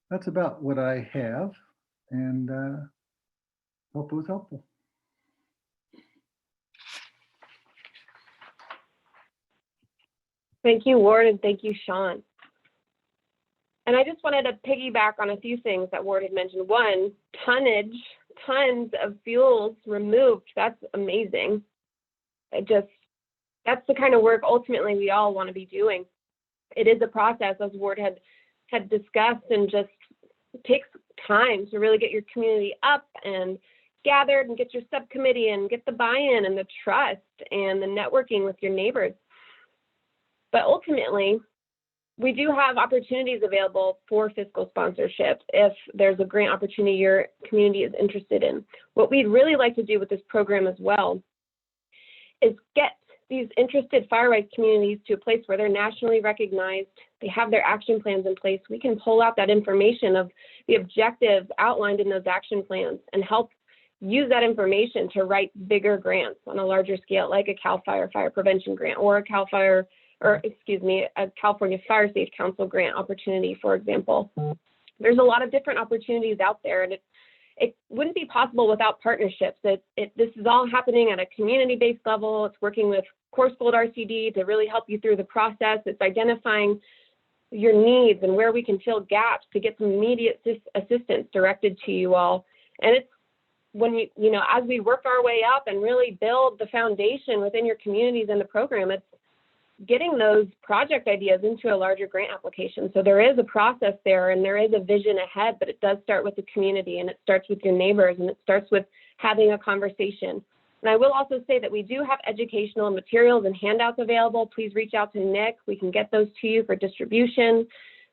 That's about what I have, and hope it was helpful. Thank you, Ward, and thank you, Sean. And I just wanted to piggyback on a few things that Ward had mentioned. One, tons of fuels removed. That's amazing. That's the kind of work ultimately we all want to be doing. It is a process, as Ward had discussed, and just takes time to really get your community up and gathered and get your subcommittee and get the buy-in and the trust and the networking with your neighbors. But ultimately, we do have opportunities available for fiscal sponsorship if there's a grant opportunity your community is interested in. What we'd really like to do with this program as well is get these interested Firewise communities to a place where they're nationally recognized, they have their action plans in place. We can pull out that information of the objectives outlined in those action plans and help use that information to write bigger grants on a larger scale, like a CAL FIRE fire prevention grant, or a a California Fire Safe Council grant opportunity, for example. There's a lot of different opportunities out there, and it wouldn't be possible without partnerships. This is all happening at a community-based level. It's working with Course Gold RCD to really help you through the process. It's identifying your needs and where we can fill gaps to get some immediate assistance directed to you all. And it's when as we work our way up and really build the foundation within your communities and the program, getting those project ideas into a larger grant application. So there is a process there and there is a vision ahead, but it does start with the community and it starts with your neighbors and it starts with having a conversation. And I will also say that we do have educational materials and handouts available. Please reach out to Nick. We can get those to you for distribution.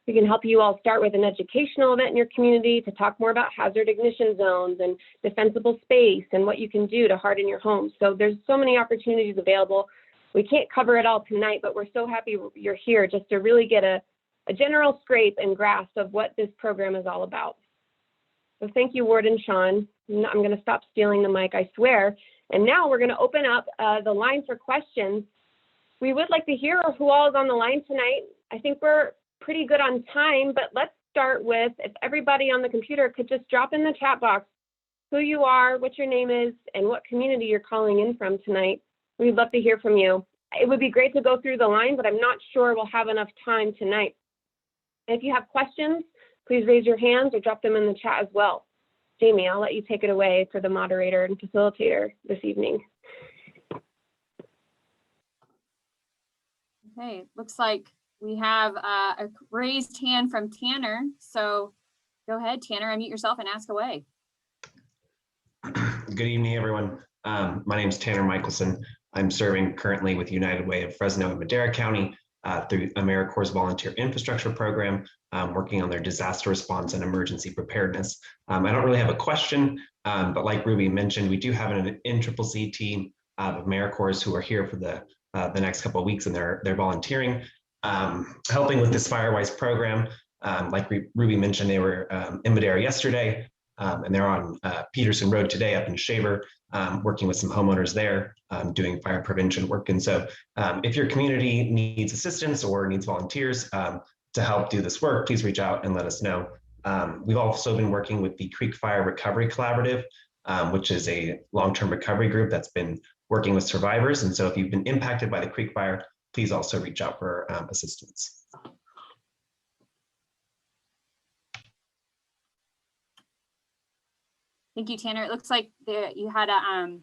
We can help you all start with an educational event in your community to talk more about hazard ignition zones and defensible space and what you can do to harden your home. So there's so many opportunities available. We can't cover it all tonight, but we're so happy you're here just to really get a general scrape and grasp of what this program is all about. So thank you, Warden Sean. I'm going to stop stealing the mic, I swear. And now we're going to open up the line for questions. We would like to hear who all is on the line tonight. I think we're pretty good on time, but let's start with, if everybody on the computer could just drop in the chat box who you are, what your name is, and what community you're calling in from tonight. We'd love to hear from you. It would be great to go through the line, but I'm not sure we'll have enough time tonight. If you have questions, please raise your hands or drop them in the chat as well. Jamie, I'll let you take it away for the moderator and facilitator this evening. Okay, looks like we have a raised hand from Tanner. So go ahead, Tanner, unmute yourself and ask away. Good evening, everyone. My name is Tanner Michelson. I'm serving currently with United Way of Fresno and Madera County through AmeriCorps Volunteer Infrastructure Program, working on their disaster response and emergency preparedness. I don't really have a question, but like Ruby mentioned, we do have an NCCC team of AmeriCorps who are here for the next couple of weeks, and they're volunteering, helping with this Firewise program. Like Ruby mentioned, they were in Madera yesterday, and they're on Peterson Road today up in Shaver, working with some homeowners there, doing fire prevention work. And so if your community needs assistance or needs volunteers to help do this work, please reach out and let us know. We've also been working with the Creek Fire Recovery Collaborative, which is a long-term recovery group that's been working with survivors. And so if you've been impacted by the Creek Fire, please also reach out for assistance. Thank you, Tanner. It looks like you had a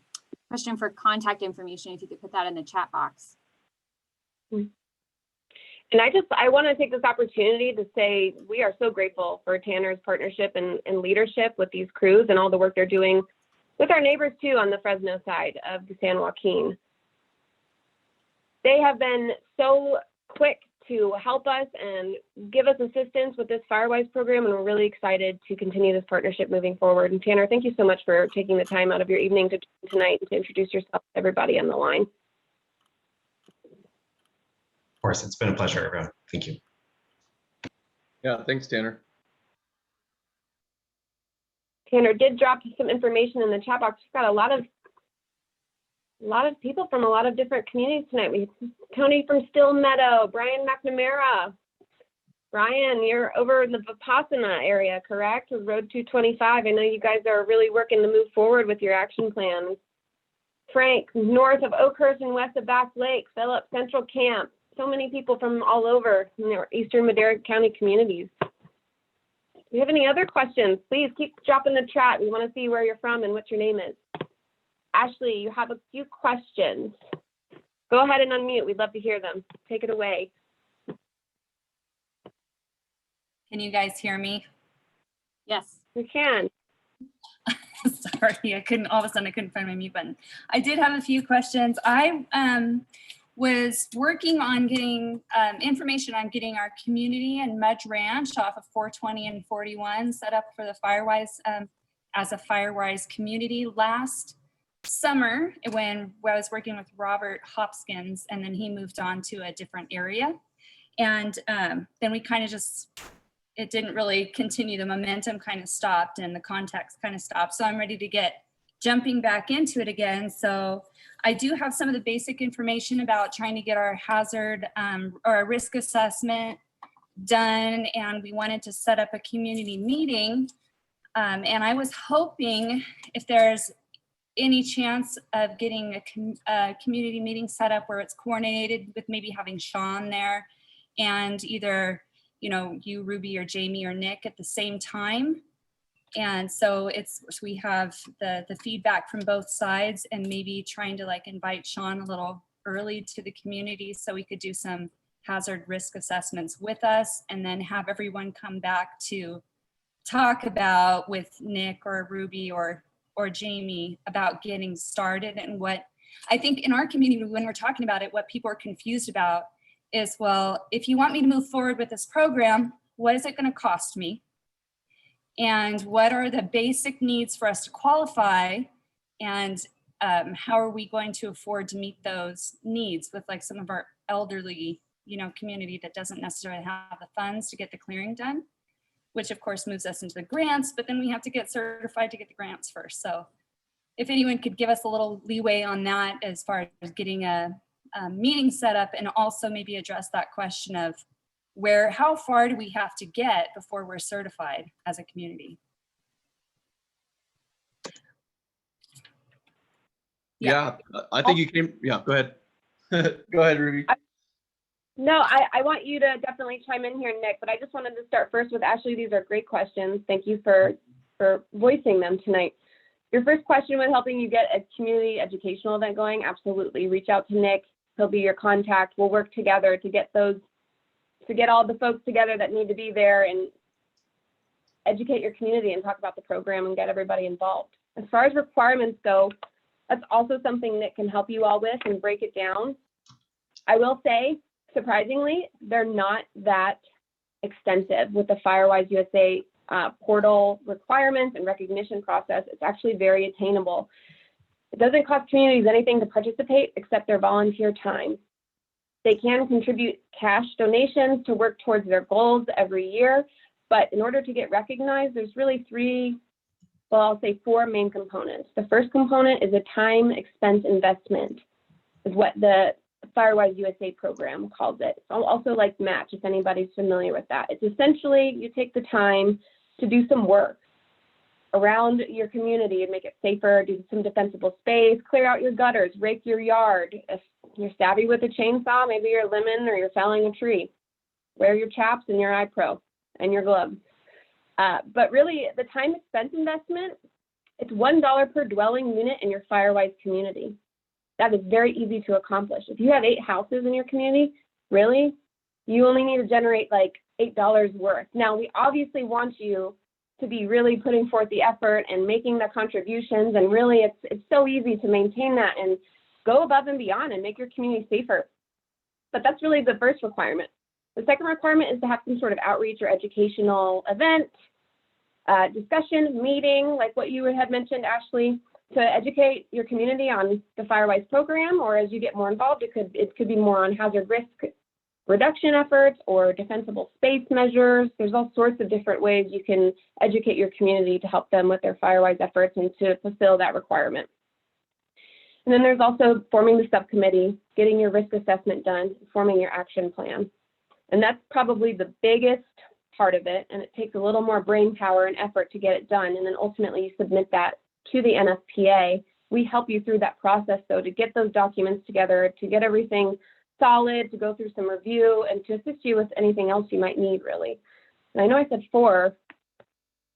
question for contact information. If you could put that in the chat box. And I want to take this opportunity to say we are so grateful for Tanner's partnership and leadership with these crews and all the work they're doing with our neighbors too on the Fresno side of the San Joaquin. They have been so quick to help us and give us assistance with this Firewise program, and we're really excited to continue this partnership moving forward. And Tanner, thank you so much for taking the time out of your evening tonight and to introduce yourself to everybody on the line. Of course, it's been a pleasure, everyone. Thank you. Yeah, thanks, Tanner. Tanner did drop some information in the chat box. We've got a lot of people from a lot of different communities tonight. We have Tony from Still Meadow, Brian McNamara. Brian, you're over in the Vipassana area, correct? With Road 225. I know you guys are really working to move forward with your action plan. Frank, north of Oakhurst and west of Bass Lake, Phillip, Central Camp. So many people from all over in the eastern Madera County communities. Do you have any other questions? Please keep dropping the chat. We want to see where you're from and what your name is. Ashley, you have a few questions. Go ahead and unmute. We'd love to hear them. Take it away. Can you guys hear me? Yes. We can. Sorry, all of a sudden I couldn't find my mute button. I did have a few questions. I was working on getting information on getting our community and Mudge Ranch off of 420 and 41 set up for the Firewise as a Firewise community last summer when I was working with Robert Hopkins, and then he moved on to a different area. And then we kind of just, it didn't really continue. The momentum kind of stopped and the context kind of stopped. So I'm ready to get jumping back into it again. So I do have some of the basic information about trying to get our hazard or a risk assessment done. And we wanted to set up a community meeting. And I was hoping if there's any chance of getting a community meeting set up where it's coordinated with maybe having Sean there and either, you know, you, Ruby, or Jamie or Nick at the same time. And so we have the feedback from both sides and maybe trying to like invite Sean a little early to the community so we could do some hazard risk assessments with us, and then have everyone come back to talk about with Nick or Ruby or Jamie about getting started. And what I think in our community, when we're talking about it, what people are confused about is, well, if you want me to move forward with this program, what is it going to cost me? And what are the basic needs for us to qualify? And how are we going to afford to meet those needs with like some of our elderly, community that doesn't necessarily have the funds to get the clearing done, which of course moves us into the grants, but then we have to get certified to get the grants first. So if anyone could give us a little leeway on that as far as getting a meeting set up, and also maybe address that question of how far do we have to get before we're certified as a community? Yeah, I think you came, yeah, go ahead. Go ahead, Ruby. No, I want you to definitely chime in here, Nick, but I just wanted to start first with Ashley. These are great questions. Thank you for voicing them tonight. Your first question was helping you get a community educational event going. Absolutely. Reach out to Nick. He'll be your contact. We'll work together to get all the folks together that need to be there and educate your community and talk about the program and get everybody involved. As far as requirements go, that's also something Nick can help you all with and break it down. I will say, surprisingly, they're not that extensive with the Firewise USA portal requirements and recognition process. It's actually very attainable. It doesn't cost communities anything to participate except their volunteer time. They can contribute cash donations to work towards their goals every year, but in order to get recognized, there's really four main components. The first component is a time expense investment, is what the Firewise USA program calls it. It's also like Match, if anybody's familiar with that. It's essentially you take the time to do some work around your community and make it safer, do some defensible space, clear out your gutters, rake your yard. If you're savvy with a chainsaw, maybe you're limbing or you're felling a tree. Wear your chaps and your eye pro and your gloves. But really, the time expense investment, it's $1 per dwelling unit in your Firewise community. That is very easy to accomplish. If you have 8 houses in your community, really, you only need to generate like $8 worth. Now, we obviously want you to be really putting forth the effort and making the contributions, and really it's so easy to maintain that and go above and beyond and make your community safer. But that's really the first requirement. The second requirement is to have some sort of outreach or educational event, discussion, meeting, like what you had mentioned, Ashley, to educate your community on the Firewise program, or as you get more involved, it could be more on hazard risk reduction efforts or defensible space measures. There's all sorts of different ways you can educate your community to help them with their Firewise efforts and to fulfill that requirement. And then there's also forming the subcommittee, getting your risk assessment done, forming your action plan. And that's probably the biggest part of it, and it takes a little more brain power and effort to get it done, and then ultimately you submit that to the NFPA. We help you through that process, though, to get those documents together, to get everything solid, to go through some review, and to assist you with anything else you might need, really. And I know I said 4,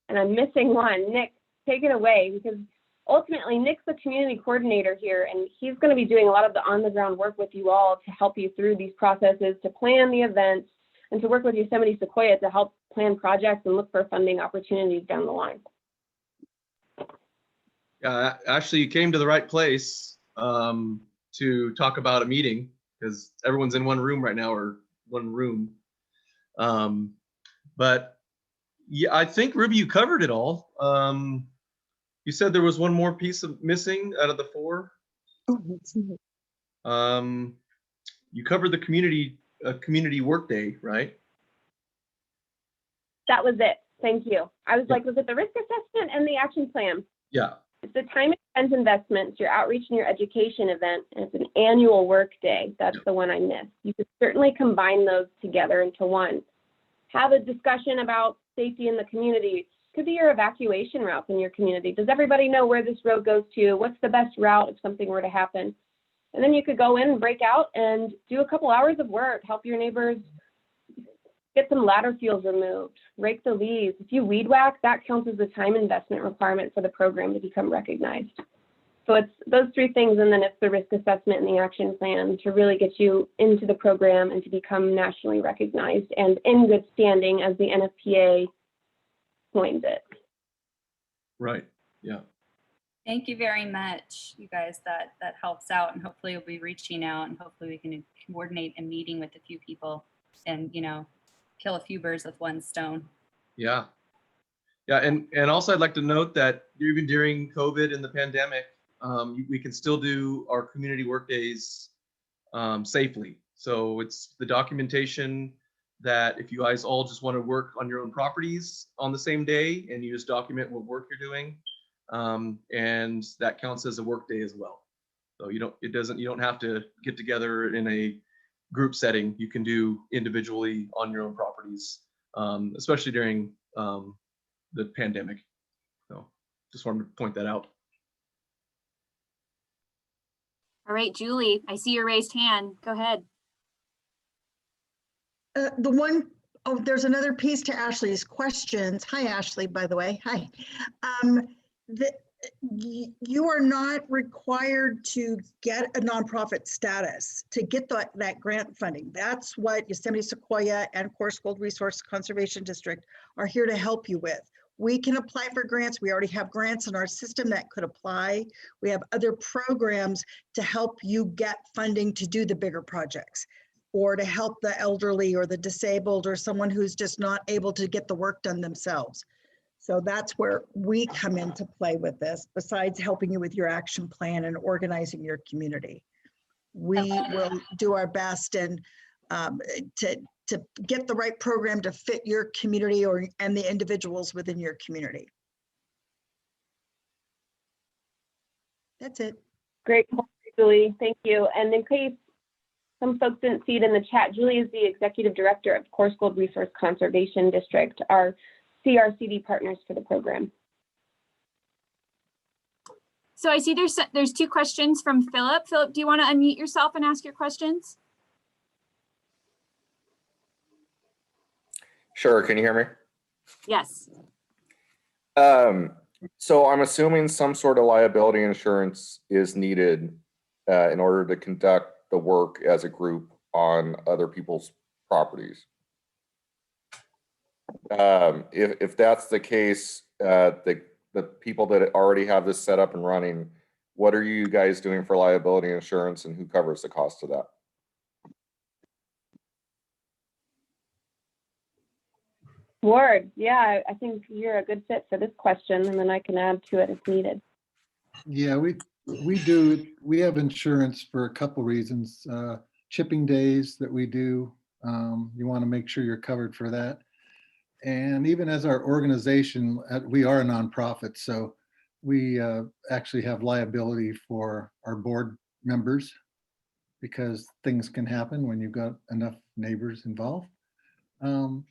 and I'm missing one. Nick, take it away, because ultimately Nick's the community coordinator here, and he's going to be doing a lot of the on-the-ground work with you all to help you through these processes, to plan the events, and to work with Yosemite Sequoia to help plan projects and look for funding opportunities down the line. Yeah, actually, you came to the right place to talk about a meeting, because everyone's in one room right now, or one room. But yeah, I think, Ruby, you covered it all. You said there was one more piece of missing out of the 4. You covered the community workday, right? That was it. Thank you. I was like, was it the risk assessment and the action plan? Yeah. It's the time expense investments, your outreach and your education event, and it's an annual work day. That's the one I missed. You could certainly combine those together into one. Have a discussion about safety in the community. Could be your evacuation routes in your community. Does everybody know where this road goes to? What's the best route if something were to happen? And then you could go in and break out and do a couple hours of work, help your neighbors get some ladder fields removed, rake the leaves. If you weed whack, that counts as a time investment requirement for the program to become recognized. So it's those three things, and then it's the risk assessment and the action plan to really get you into the program and to become nationally recognized and in good standing, as the NFPA coins it. Right. Yeah. Thank you very much, you guys. That helps out, and hopefully we'll be reaching out, and hopefully we can coordinate a meeting with a few people and, you know, kill a few birds with one stone. Yeah. Yeah. And also I'd like to note that even during COVID and the pandemic, we can still do our community work days safely. So it's the documentation that if you guys all just want to work on your own properties on the same day, and you just document what work you're doing, and that counts as a work day as well. So you don't have to get together in a group setting. You can do individually on your own properties, especially during the pandemic. So just wanted to point that out. All right, Julie, I see your raised hand. Go ahead. There's another piece to Ashley's questions. Hi, Ashley, by the way. Hi. You are not required to get a nonprofit status to get that grant funding. That's what Yosemite Sequoia and Coarse Gold Resource Conservation District are here to help you with. We can apply for grants. We already have grants in our system that could apply. We have other programs to help you get funding to do the bigger projects, or to help the elderly or the disabled or someone who's just not able to get the work done themselves. So that's where we come into play with this, besides helping you with your action plan and organizing your community. We will do our best and to get the right program to fit your community and the individuals within your community. That's it. Great, Julie. Thank you. And in case some folks didn't see it in the chat, Julie is the Executive Director of Coarse Gold Resource Conservation District, our CRCD partners for the program. So I see there's two questions from Philip. Philip, do you want to unmute yourself and ask your questions? Sure, can you hear me? Yes. So I'm assuming some sort of liability insurance is needed in order to conduct the work as a group on other people's properties. If that's the case, the people that already have this set up and running, what are you guys doing for liability insurance, and who covers the cost of that? Ward, yeah, I think you're a good fit for this question, and then I can add to it if needed. Yeah, we do. We have insurance for a couple reasons. Chipping days that we do, you want to make sure you're covered for that. And even as our organization, we are a nonprofit, so we actually have liability for our board members, because things can happen when you've got enough neighbors involved.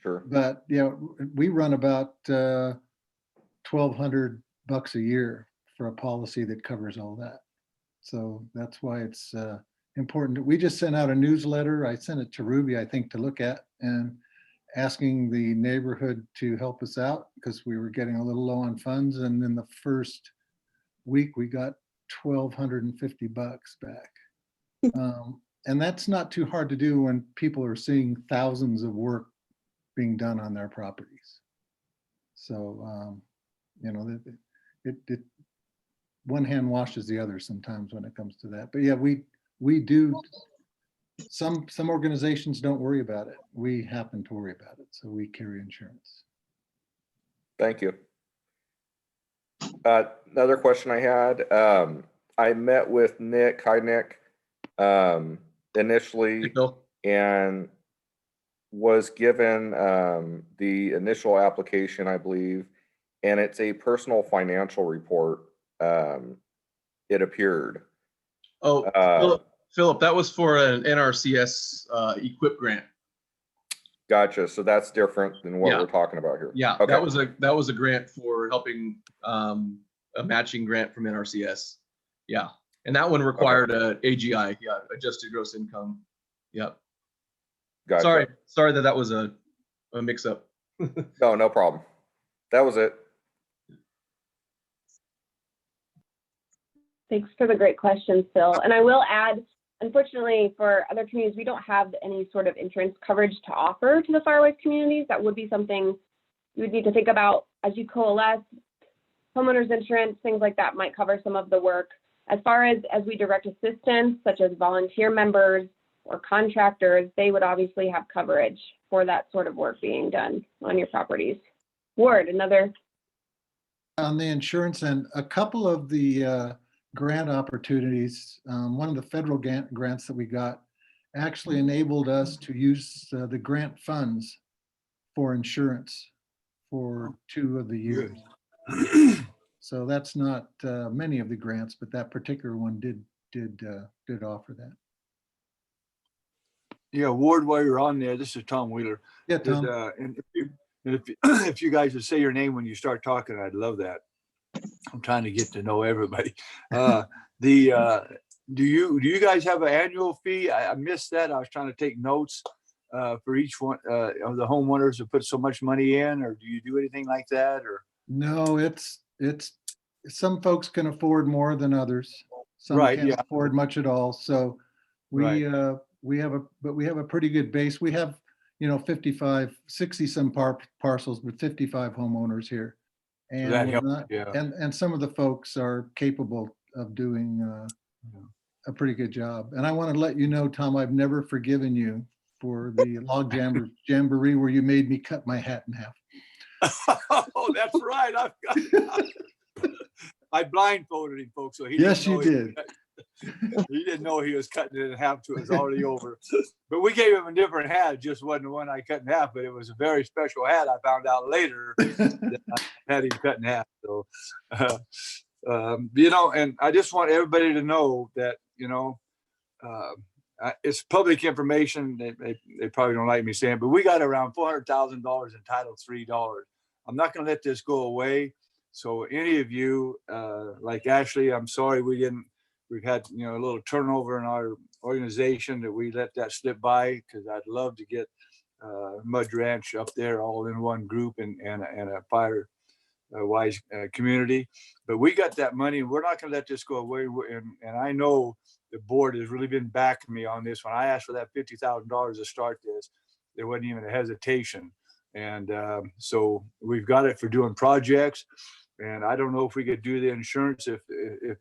Sure. But yeah, we run about $1,200 a year for a policy that covers all that. So that's why it's important. We just sent out a newsletter. I sent it to Ruby, I think, to look at, and asking the neighborhood to help us out because we were getting a little low on funds. And in the first week, we got $1,250 back. And that's not too hard to do when people are seeing thousands of work being done on their properties. So, you know, one hand washes the other sometimes when it comes to that. But yeah, we do. Some organizations don't worry about it. We happen to worry about it, so we carry insurance. Thank you. Another question I had, I met with Nick, hi Nick, initially, and was given the initial application, I believe, and it's a personal financial report, it appeared. Oh, Philip, that was for an NRCS EQIP grant. Gotcha. So that's different than what we're talking about here. Yeah, okay. that was a grant for helping a matching grant from NRCS. Yeah, and that one required a AGI, yeah, adjusted gross income. Yep. Gotcha. Sorry that was a mix-up. No problem. That was it. Thanks for the great questions, Phil. And I will add, unfortunately, for other communities, we don't have any sort of insurance coverage to offer to the Firewise communities. That would be something you would need to think about as you coalesce. Homeowners insurance, things like that might cover some of the work. As far as we direct assistance, such as volunteer members or contractors, they would obviously have coverage for that sort of work being done on your properties. Ward, another. On the insurance end, a couple of the grant opportunities, one of the federal grants that we got actually enabled us to use the grant funds for insurance for 2 of the years. So that's not many of the grants, but that particular one did offer that. Yeah, Ward, while you're on there, this is Tom Wheeler. Yeah, Tom. And if you guys would say your name when you start talking, I'd love that. I'm trying to get to know everybody. Do you guys have an annual fee? I missed that. I was trying to take notes for each one of the homeowners who put so much money in, or do you do anything like that? Or No, it's some folks can afford more than others. Some Right, can't yeah. afford much at all. So we have a pretty good base. We have 60 some parcels with 55 homeowners here. And that we're helps, not- yeah. and some of the folks are capable of doing a pretty good job. And I want to let you know, Tom, I've never forgiven you for the log jamboree where you made me cut my hat in half. Oh, that's right. I blindfolded him, folks, so he Yes, didn't know you did. He didn't know he was cutting it in half till it was already over. But we gave him a different hat. It just wasn't the one I cut in half, but it was a very special hat. I found out later that I had him cut in half. So, and I just want everybody to know that, it's public information. They probably don't like me saying, but we got around $400,000 in Title III dollars. I'm not going to let this go away. So any of you, like Ashley, I'm sorry we've had, a little turnover in our organization that we let that slip by, because I'd love to get Mud Ranch up there all in one group and a Firewise community. But we got that money and we're not going to let this go away. And I know the board has really been backing me on this. When I asked for that $50,000 to start this, there wasn't even a hesitation. And so we've got it for doing projects. And I don't know if we could do the insurance if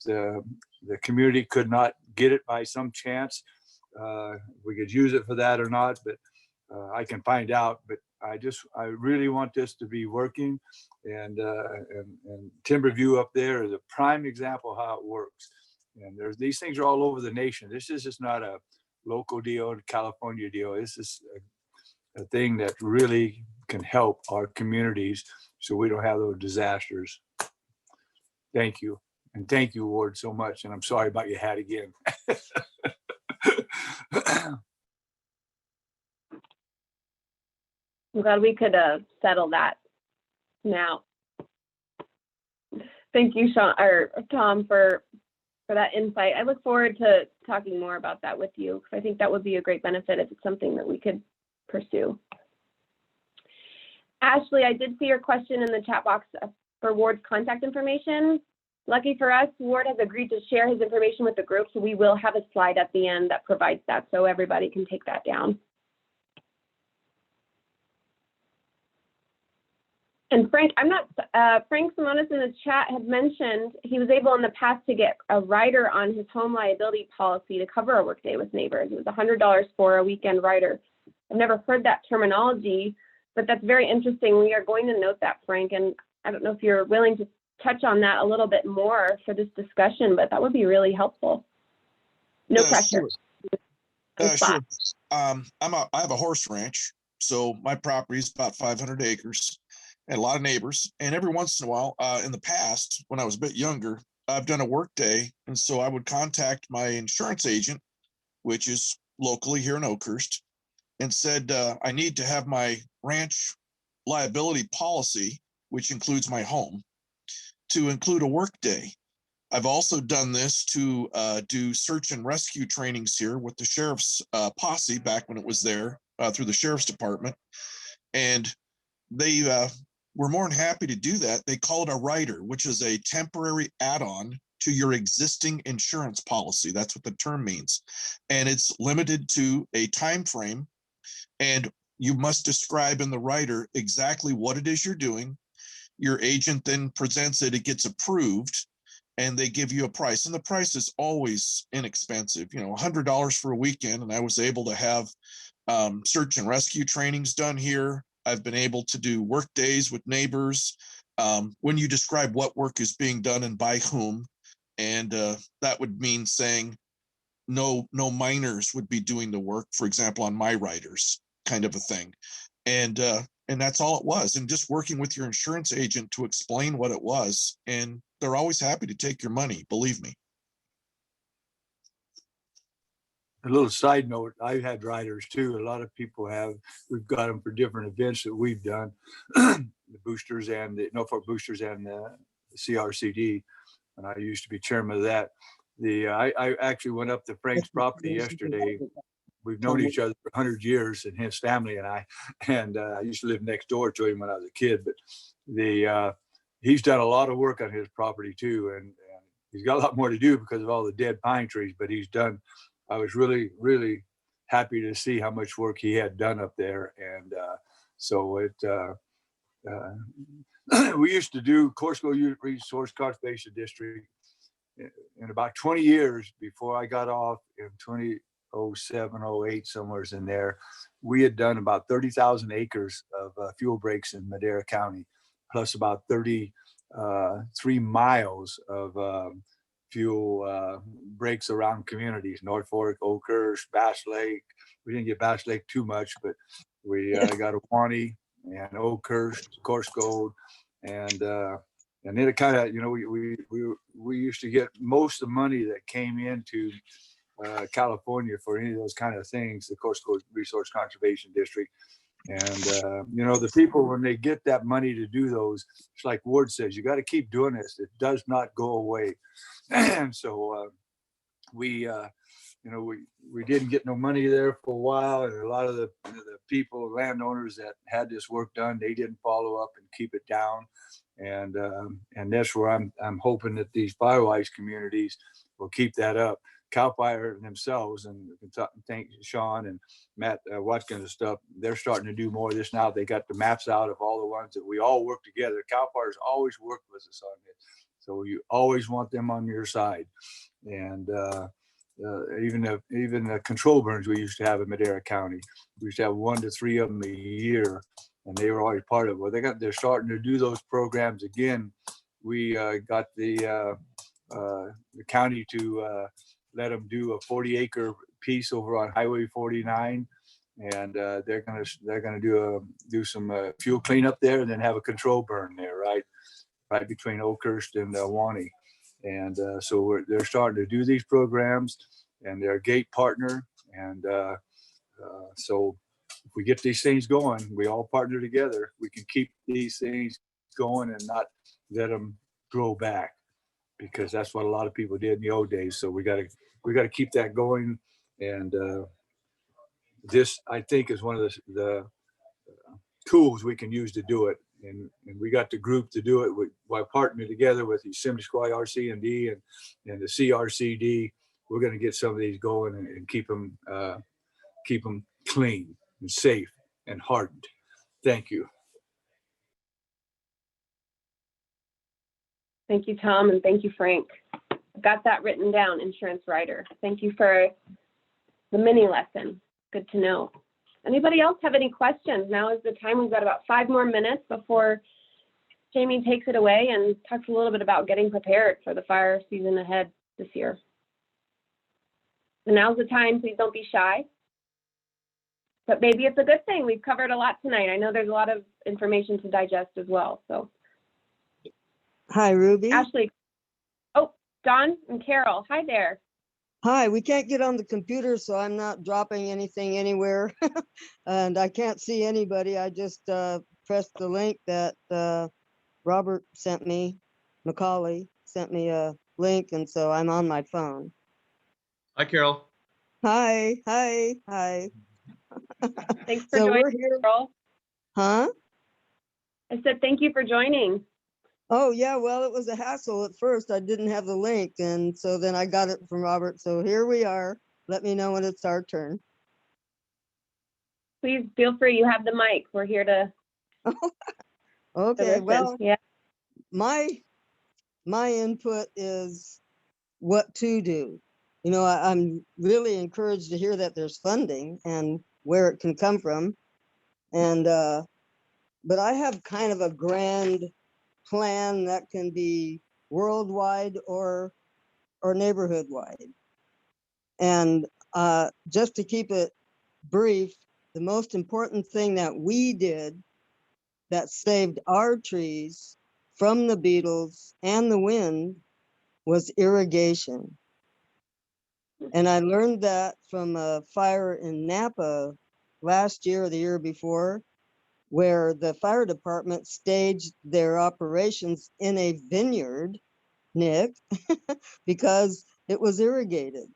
the community could not get it by some chance. We could use it for that or not, but I can find out. But I really want this to be working. And Timberview up there is a prime example of how it works. And these things are all over the nation. This is just not a local deal, a California deal. This is a thing that really can help our communities so we don't have those disasters. Thank you. And thank you, Ward, so much. And I'm sorry about your hat again. I'm glad we could settle that now. Thank you, Tom, for that insight. I look forward to talking more about that with you, because I think that would be a great benefit if it's something that we could pursue. Ashley, I did see your question in the chat box for Ward's contact information. Lucky for us, Ward has agreed to share his information with the group, so we will have a slide at the end that provides that, so everybody can take that down. And Frank, Frank Simonis in the chat had mentioned he was able in the past to get a rider on his home liability policy to cover a workday with neighbors. It was $100 for a weekend rider. I've never heard that terminology, but that's very interesting. We are going to note that, Frank, and I don't know if you're willing to touch on that a little bit more for this discussion, but that would be really helpful. No pressure. Sure. I have a horse ranch, so my property is about 500 acres and a lot of neighbors. And every once in a while, in the past, when I was a bit younger, I've done a work day, and so I would contact my insurance agent, which is locally here in Oakhurst, and said, I need to have my ranch liability policy, which includes my home, to include a work day. I've also done this to do search and rescue trainings here with the sheriff's posse back when it was there through the sheriff's department. And they were more than happy to do that. They call it a rider, which is a temporary add-on to your existing insurance policy. That's what the term means. And it's limited to a time frame. And you must describe in the rider exactly what it is you're doing. Your agent then presents it, it gets approved, and they give you a price. And the price is always inexpensive, you know, $100 for a weekend. And I was able to have search and rescue trainings done here. I've been able to do work days with neighbors when you describe what work is being done and by whom. And that would mean saying no minors would be doing the work, for example, on my riders, kind of a thing. And that's all it was. And just working with your insurance agent to explain what it was. And they're always happy to take your money, believe me. A little side note, I've had riders too. A lot of people have. We've got them for different events that we've done, the boosters and the Norfolk boosters and the CRCD. And I used to be chairman of that. I actually went up to Frank's property yesterday. We've known each other for 100 years, and his family and I. And I used to live next door to him when I was a kid. But he's done a lot of work on his property too, and he's got a lot more to do because of all the dead pine trees. But he's done. I was really, really happy to see how much work he had done up there. And so we used to do Corsco Resource Conservation District in about 20 years before I got off in 2007, 08, somewhere in there. We had done about 30,000 acres of fuel breaks in Madera County, plus about 33 miles of fuel breaks around communities, North Fork, Oakhurst, Bass Lake. We didn't get Bass Lake too much, but we got Awanee and Oakhurst, Corsco, and then it kind of, you know, we used to get most of the money that came into California for any of those kind of things, the Corsco Resource Conservation District. And, you know, the people, when they get that money to do those, it's like Ward says, you got to keep doing this. It does not go away. And so we didn't get no money there for a while. And a lot of the people, landowners that had this work done, they didn't follow up and keep it down. And that's where I'm hoping that these Firewise communities will keep that up. CAL FIRE themselves, and thank Sean and Matt Watkins and stuff, they're starting to do more of this now. They got the maps out of all the ones that we all work together. CAL FIRE's always worked with us on it. So you always want them on your side. And even the control burns we used to have in Madera County, we used to have 1 to 3 of them a year, and they were always part of it. Well, they're starting to do those programs again. We got the county to let them do a 40-acre piece over on Highway 49, and they're gonna do some fuel cleanup there, and then have a control burn there, right between Oakhurst and Awanee. And so they're starting to do these programs, and they're a gate partner. And so if we get these things going, we all partner together, we can keep these things going and not let them grow back, because that's what a lot of people did in the old days. So we got to keep that going. And this, I think, is one of the tools we can use to do it. And we got the group to do it by partnering together with the Yosemite Sequoia RC&D and the CRCD. We're going to get some of these going and keep them clean and safe and hardened. Thank you. Thank you, Tom, and thank you, Frank. Got that written down, insurance rider. Thank you for the mini lesson. Good to know. Anybody else have any questions? Now is the time. We've got about 5 more minutes before Jamie takes it away and talks a little bit about getting prepared for the fire season ahead this year. And now's the time. Please don't be shy. But maybe it's a good thing. We've covered a lot tonight. I know there's a lot of information to digest as well. So. Hi, Ruby. Ashley. Oh, Don and Carol. Hi there. Hi, we can't get on the computer, so I'm not dropping anything anywhere. And I can't see anybody. I just pressed the link that Robert sent me. Macaulay sent me a link, and so I'm on my phone. Hi, Carol. Hi. Thanks for So joining, we're here. Carol. Huh? I said thank you for joining. Oh, yeah, well, it was a hassle at first. I didn't have the link, and so then I got it from Robert. So here we are. Let me know when it's our turn. Please feel free. You have the mic. We're here to Okay, listen. well, Yeah. my input is what to do. You know, I'm really encouraged to hear that there's funding and where it can come from. And, but I have kind of a grand plan that can be worldwide or neighborhood wide. And just to keep it brief, the most important thing that we did that saved our trees from the beetles and the wind was irrigation. And I learned that from a fire in Napa last year or the year before, where the fire department staged their operations in a vineyard, Nick, because it was irrigated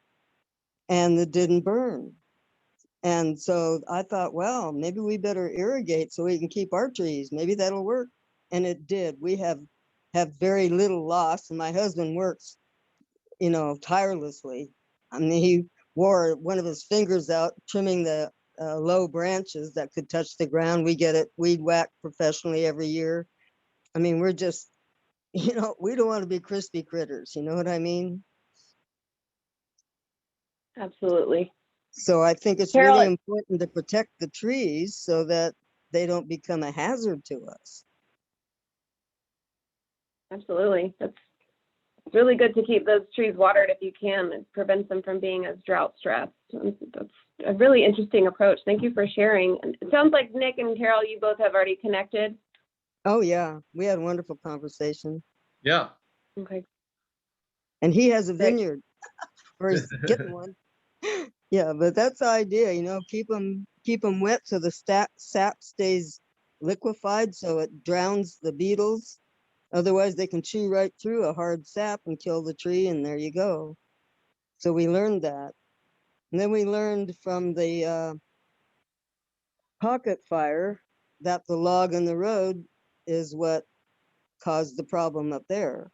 and it didn't burn. And so I thought, well, maybe we better irrigate so we can keep our trees. Maybe that'll work. And it did. We have very little loss. And my husband works, you know, tirelessly. I mean, he wore one of his fingers out trimming the low branches that could touch the ground. We get it weed whacked professionally every year. I mean, we're just, you know, we don't want to be crispy critters. You know what I mean? Absolutely. So I think it's Carol, really important to protect the trees so that they don't become a hazard to us. absolutely. That's really good to keep those trees watered if you can. It prevents them from being as drought stressed. And that's a really interesting approach. Thank you for sharing. And it sounds like Nick and Carol, you both have already connected. Oh yeah, we had a wonderful conversation. Yeah. Okay. And he has a Great. vineyard, or he's getting one. Yeah, but that's the idea, you know, keep them wet so the sap stays liquefied so it drowns the beetles. Otherwise, they can chew right through a hard sap and kill the tree, and there you go. So we learned that. And then we learned from the pocket fire that the log in the road is what caused the problem up there.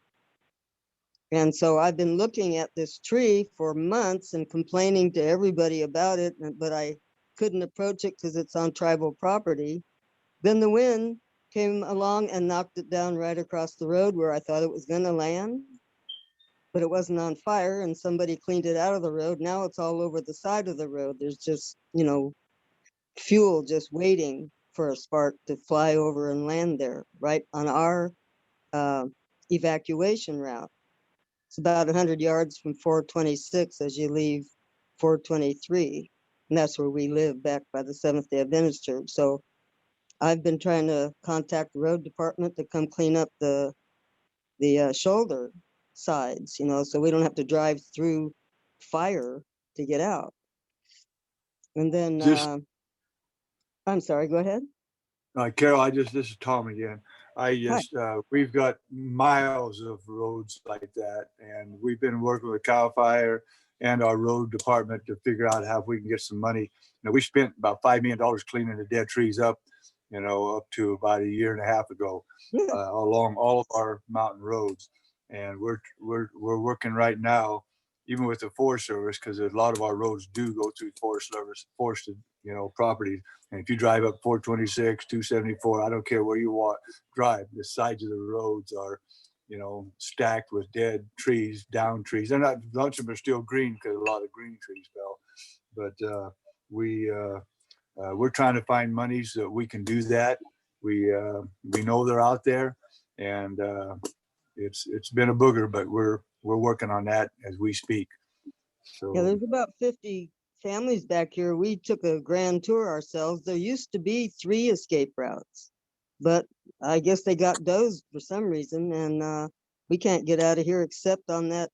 And so I've been looking at this tree for months and complaining to everybody about it, but I couldn't approach it because it's on tribal property. Then the wind came along and knocked it down right across the road where I thought it was going to land, but it wasn't on fire and somebody cleaned it out of the road. Now it's all over the side of the road. There's just, you know, fuel just waiting for a spark to fly over and land there right on our evacuation route. It's about 100 yards from 426 as you leave 423. And that's where we live back by the Seventh-day Adventist Church. So I've been trying to contact the road department to come clean up the shoulder sides, you know, so we don't have to drive through fire to get out. And then, I'm sorry, go ahead. Carol, this is Tom again. We've got miles of roads like that, and we've been working with CAL FIRE and our road department to figure out how we can get some money. You know, we spent about $5 million cleaning the dead trees up, you know, up to about a year and a half ago, along all of our mountain roads. And we're working right now, even with the Forest Service, because a lot of our roads do go through forested, you know, properties. And if you drive up 426, 274, I don't care where you drive, the sides of the roads are, you know, stacked with dead trees, down trees. They're not, a bunch of them are still green because a lot of green trees fell. But we're trying to find money so that we can do that. We know they're out there, and it's been a booger, but we're working on that as we speak. So yeah, there's about 50 families back here. We took a grand tour ourselves. There used to be 3 escape routes, but I guess they got dozed for some reason, and we can't get out of here except on that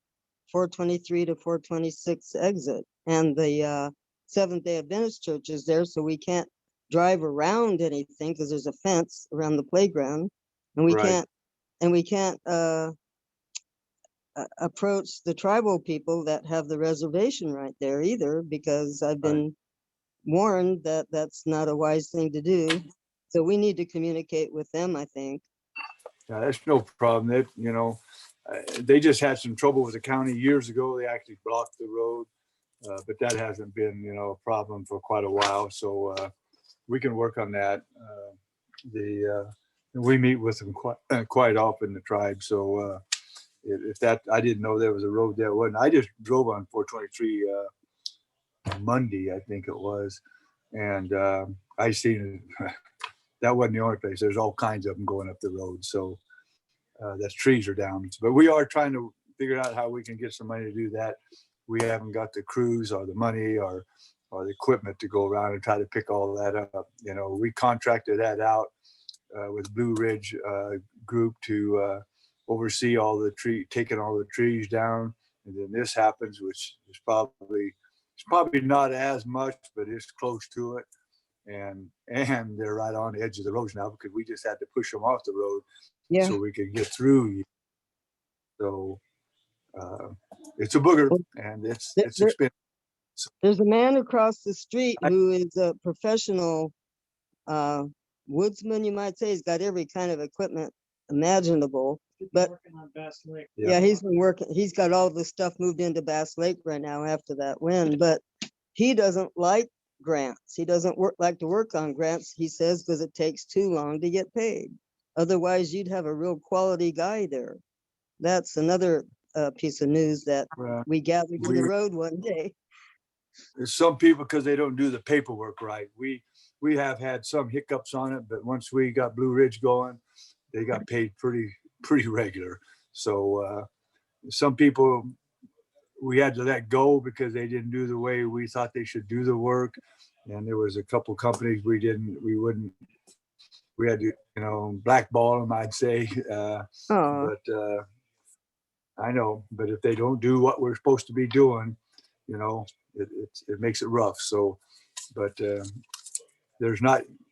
423 to 426 exit. And the Seventh-day Adventist Church is there, so we can't drive around anything because there's a fence around the playground, and we Right. can't approach the tribal people that have the reservation right there either, because I've been warned that that's not a wise thing to do. So we need to communicate with them, I think. Yeah, that's no problem. That, you know, they just had some trouble with the county years ago. They actually blocked the road, but that hasn't been, you know, a problem for quite a while. So we can work on that. We meet with them quite often, the tribe. So if that, I didn't know there was a road there. Wasn't. I just drove on 423 Monday, I think it was, and I seen it. That wasn't the only place. There's all kinds of them going up the road. So that's trees are down. But we are trying to figure out how we can get some money to do that. We haven't got the crews or the money or the equipment to go around and try to pick all that up. You know, we contracted that out with Blue Ridge group to oversee all the taking all the trees down. And then this happens, which is probably not as much, but it's close to it. And they're right on the edge of the roads now because we just had to push them off the road so we could get through. So it's a booger, and it's expensive. There's a man across the street who is a professional woodsman, you might say. He's got every kind of equipment imaginable. But yeah, he's been working. He's got all the stuff moved into Bass Lake right now after that wind. But he doesn't like grants. He doesn't like to work on grants, he says, because it takes too long to get paid. Otherwise, you'd have a real quality guy there. That's another piece of news that we gathered in the road one day. There's some people, because they don't do the paperwork right. We have had some hiccups on it, but once we got Blue Ridge going, they got paid pretty regular. So some people we had to let go because they didn't do the way we thought they should do the work. And there was a couple companies we had to, you know, blackball them, I'd say. But I know, but if they don't do what we're supposed to be doing, you know, it makes it rough. So, but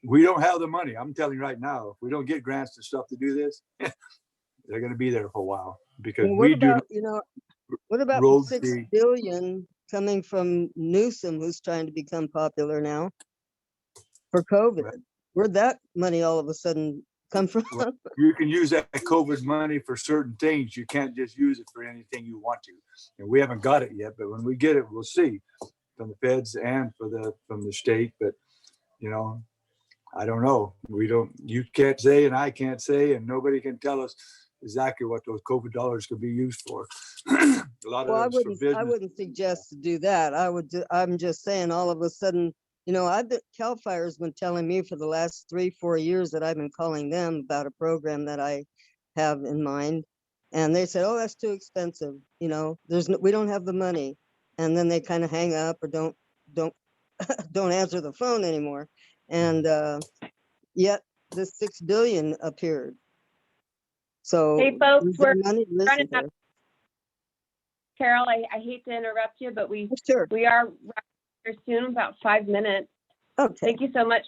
we don't have the money. I'm telling you right now, if we don't get grants and stuff to do this, they're going to be there for a while because what about the $6 billion coming from Newsom, who's trying to become popular now for COVID? Right. Where'd that money all of a sudden come from? Well, you can use that COVID money for certain things. You can't just use it for anything you want to. And we haven't got it yet, but when we get it, we'll see from the feds and from the state. But, you know, I don't know. You can't say, and I can't say, and nobody can tell us exactly what those COVID dollars could be used for. A lot of I wouldn't suggest to do that. I'm just saying, all of a sudden, you know, CAL FIRE's been telling me for the last 3-4 years that I've been calling them about a program that I have in mind, and they said, "Oh, that's too expensive. You know, we don't have the money," and then they kind of hang up or don't don't answer the phone anymore. And yet this $6 billion appeared. So hey folks, we're running out. Carol, I hate to interrupt you, but we are wrapping here soon, about 5 minutes. Okay. Thank you so much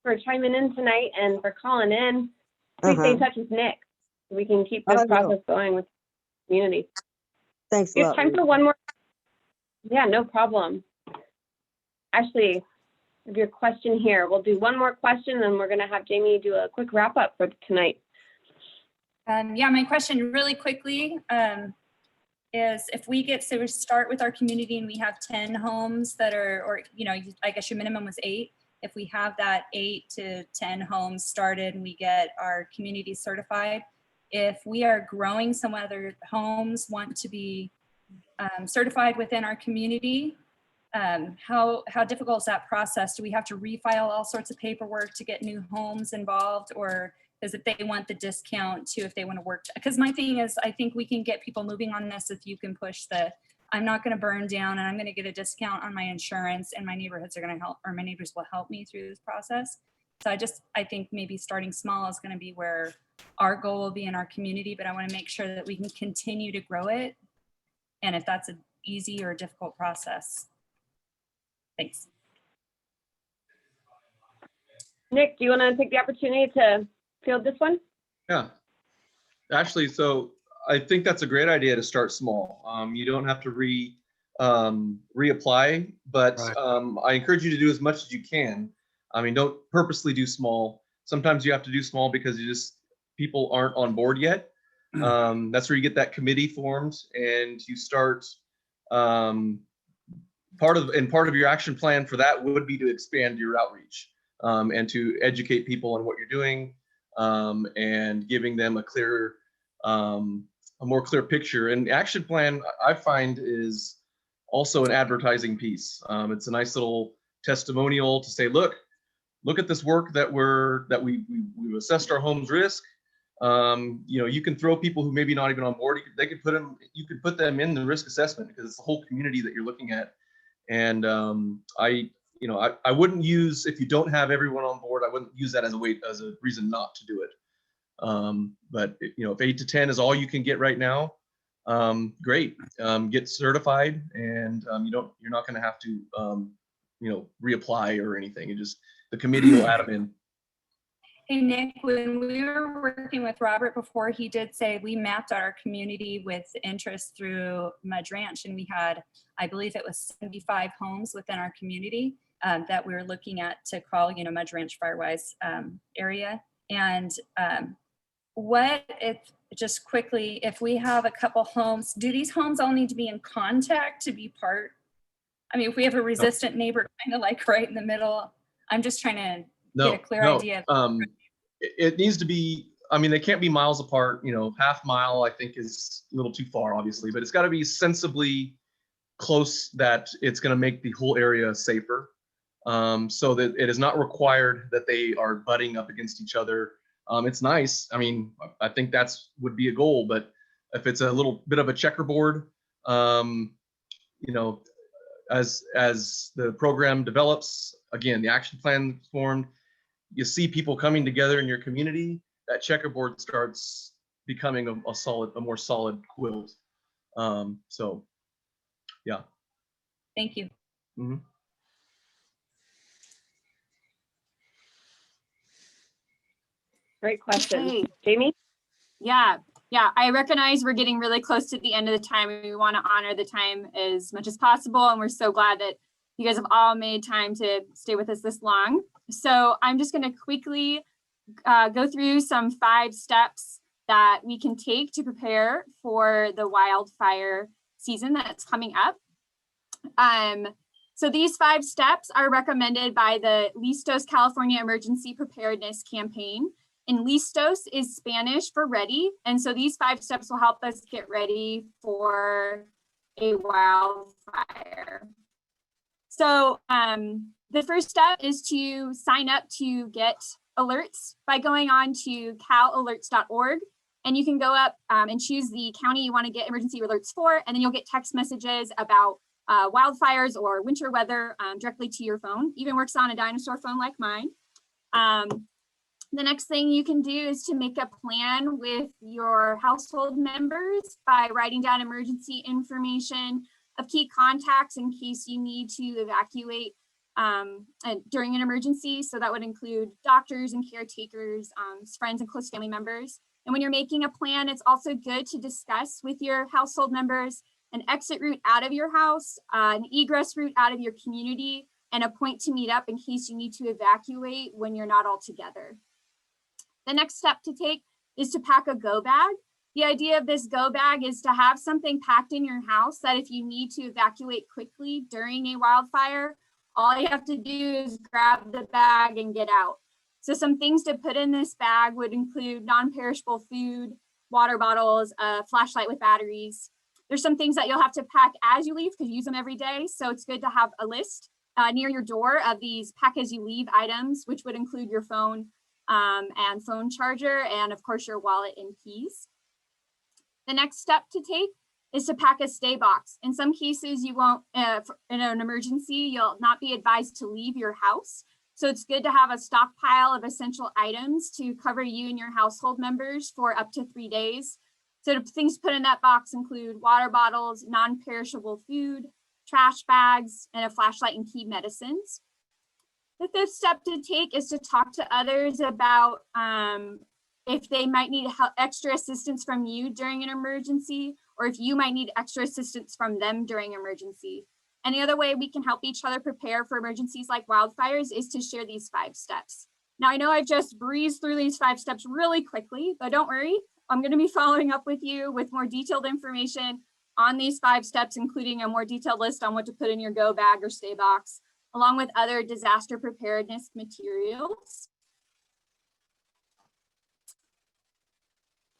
for chiming in tonight and for calling in. Please stay in touch with Nick so we can keep this process going with the community. Thanks a We lot. have time for one more. Yeah, no problem. Ashley, have your question here. We'll do one more question, and we're going to have Jamie do a quick wrap up for tonight. Yeah, my question really quickly is if we start with our community and we have 10 homes that are, or, you know, I guess your minimum was 8. If we have that 8 to 10 homes started and we get our community certified, if we are growing, some other homes want to be certified within our community, how difficult is that process? Do we have to refile all sorts of paperwork to get new homes involved, or is it they want the discount too if they want to work? Because my thing is, I think we can get people moving on this if you can push I'm not going to burn down and I'm going to get a discount on my insurance and my neighborhoods are going to help, or my neighbors will help me through this process. So I think maybe starting small is going to be where our goal will be in our community, but I want to make sure that we can continue to grow it. And if that's an easy or a difficult process. Thanks. Nick, do you want to take the opportunity to field this one? Yeah, Ashley, so I think that's a great idea to start small. You don't have to reapply, but I encourage you to do as much as you can. I mean, don't purposely do small. Sometimes you have to do small because people aren't on board yet. That's where you get that committee formed, and you start, part of your action plan for that would be to expand your outreach, and to educate people on what you're doing, and giving them a more clear picture. And the action plan, I find, is also an advertising piece. It's a nice little testimonial to say, look at this work that we've assessed our home's risk. You can throw people who maybe not even on board. You could put them in the risk assessment, because it's the whole community that you're looking at. And I wouldn't use, if you don't have everyone on board, I wouldn't use that as a reason not to do it. But if 8 to 10 is all you can get right now, great. Get certified, and you're not going to have to reapply or anything. The committee will add them in. Hey, Nick, when we were working with Robert before, he did say we mapped out our community with interest through Mudge Ranch, and we had, I believe it was 75 homes within our community that we were looking at to call, Mudge Ranch Firewise area. And just quickly, if we have a couple homes, do these homes all need to be in contact to be part? I mean, if we have a resistant neighbor kind of like right in the middle, I'm just trying to get a clear idea. It needs to be, they can't be miles apart. Half mile, I think, is a little too far, obviously, but it's got to be sensibly close that it's going to make the whole area safer. So that it is not required that they are butting up against each other. It's nice. I think that's would be a goal, but if it's a little bit of a checkerboard, as the program develops, again, the action plan formed, you see people coming together in your community, that checkerboard starts becoming a more solid quilt. So, yeah. Thank you. Mm-hmm. Great question. Okay. Jamie? Yeah, I recognize we're getting really close to the end of the time, and we want to honor the time as much as possible. And we're so glad that you guys have all made time to stay with us this long. So I'm just going to quickly go through some 5 steps that we can take to prepare for the wildfire season that's coming up. So these 5 steps are recommended by the Listos California Emergency Preparedness Campaign. And listos is Spanish for ready. And so these 5 steps will help us get ready for a wildfire. So the first step is to sign up to get alerts by going on to calalerts.org. And you can go up and choose the county you want to get emergency alerts for. And then you'll get text messages about wildfires or winter weather directly to your phone. Even works on a dinosaur phone like mine. The next thing you can do is to make a plan with your household members by writing down emergency information of key contacts in case you need to evacuate during an emergency. So that would include doctors and caretakers, friends and close family members. And when you're making a plan, it's also good to discuss with your household members an exit route out of your house, an egress route out of your community, and a point to meet up in case you need to evacuate when you're not all together. The next step to take is to pack a go bag. The idea of this go bag is to have something packed in your house that if you need to evacuate quickly during a wildfire, all you have to do is grab the bag and get out. So some things to put in this bag would include non-perishable food, water bottles, a flashlight with batteries. There's some things that you'll have to pack as you leave because you use them every day. So it's good to have a list near your door of these pack as you leave items, which would include your phone and phone charger, and of course your wallet and keys. The next step to take is to pack a stay box. In some cases, you won't, in an emergency, you'll not be advised to leave your house. So it's good to have a stockpile of essential items to cover you and your household members for up to 3 days. So things put in that box include water bottles, non-perishable food, trash bags, and a flashlight and key medicines. The 5th step to take is to talk to others about if they might need extra assistance from you during an emergency, or if you might need extra assistance from them during emergency. And the other way we can help each other prepare for emergencies like wildfires is to share these 5 steps. Now, I know I've just breezed through these 5 steps really quickly, but don't worry. I'm going to be following up with you with more detailed information on these 5 steps, including a more detailed list on what to put in your go bag or stay box, along with other disaster preparedness materials.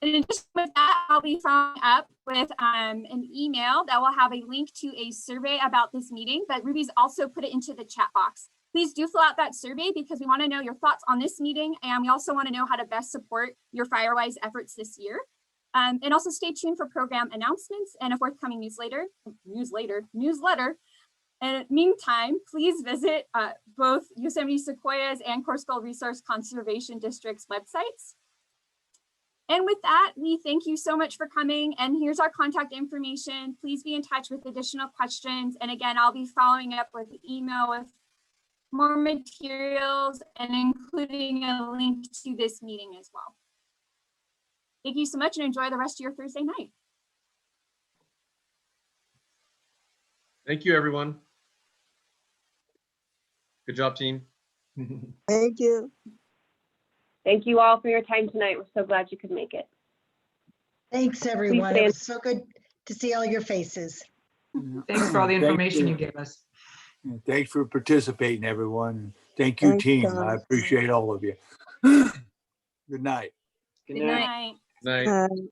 In addition with that, I'll be following up with an email that will have a link to a survey about this meeting, but Ruby's also put it into the chat box. Please do fill out that survey because we want to know your thoughts on this meeting, and we also want to know how to best support your Firewise efforts this year. And also stay tuned for program announcements and a forthcoming newsletter. And in the meantime, please visit both Yosemite Sequoia's and Coarse Gold Resource Conservation District's websites. And with that, we thank you so much for coming. And here's our contact information. Please be in touch with additional questions. And again, I'll be following up with email with more materials and including a link to this meeting as well. Thank you so much and enjoy the rest of your Thursday night. Thank you, everyone. Good job, team. Thank you. Thank you all for your time tonight. We're so glad you could make it. Thanks, everyone. It was so good to see all your faces. Thanks for all the Thank information you. you gave us. Thanks for participating, everyone. Thank you, Thanks, team. Tom. I appreciate all of you. Good night. Good Good night. night. Night. Bye.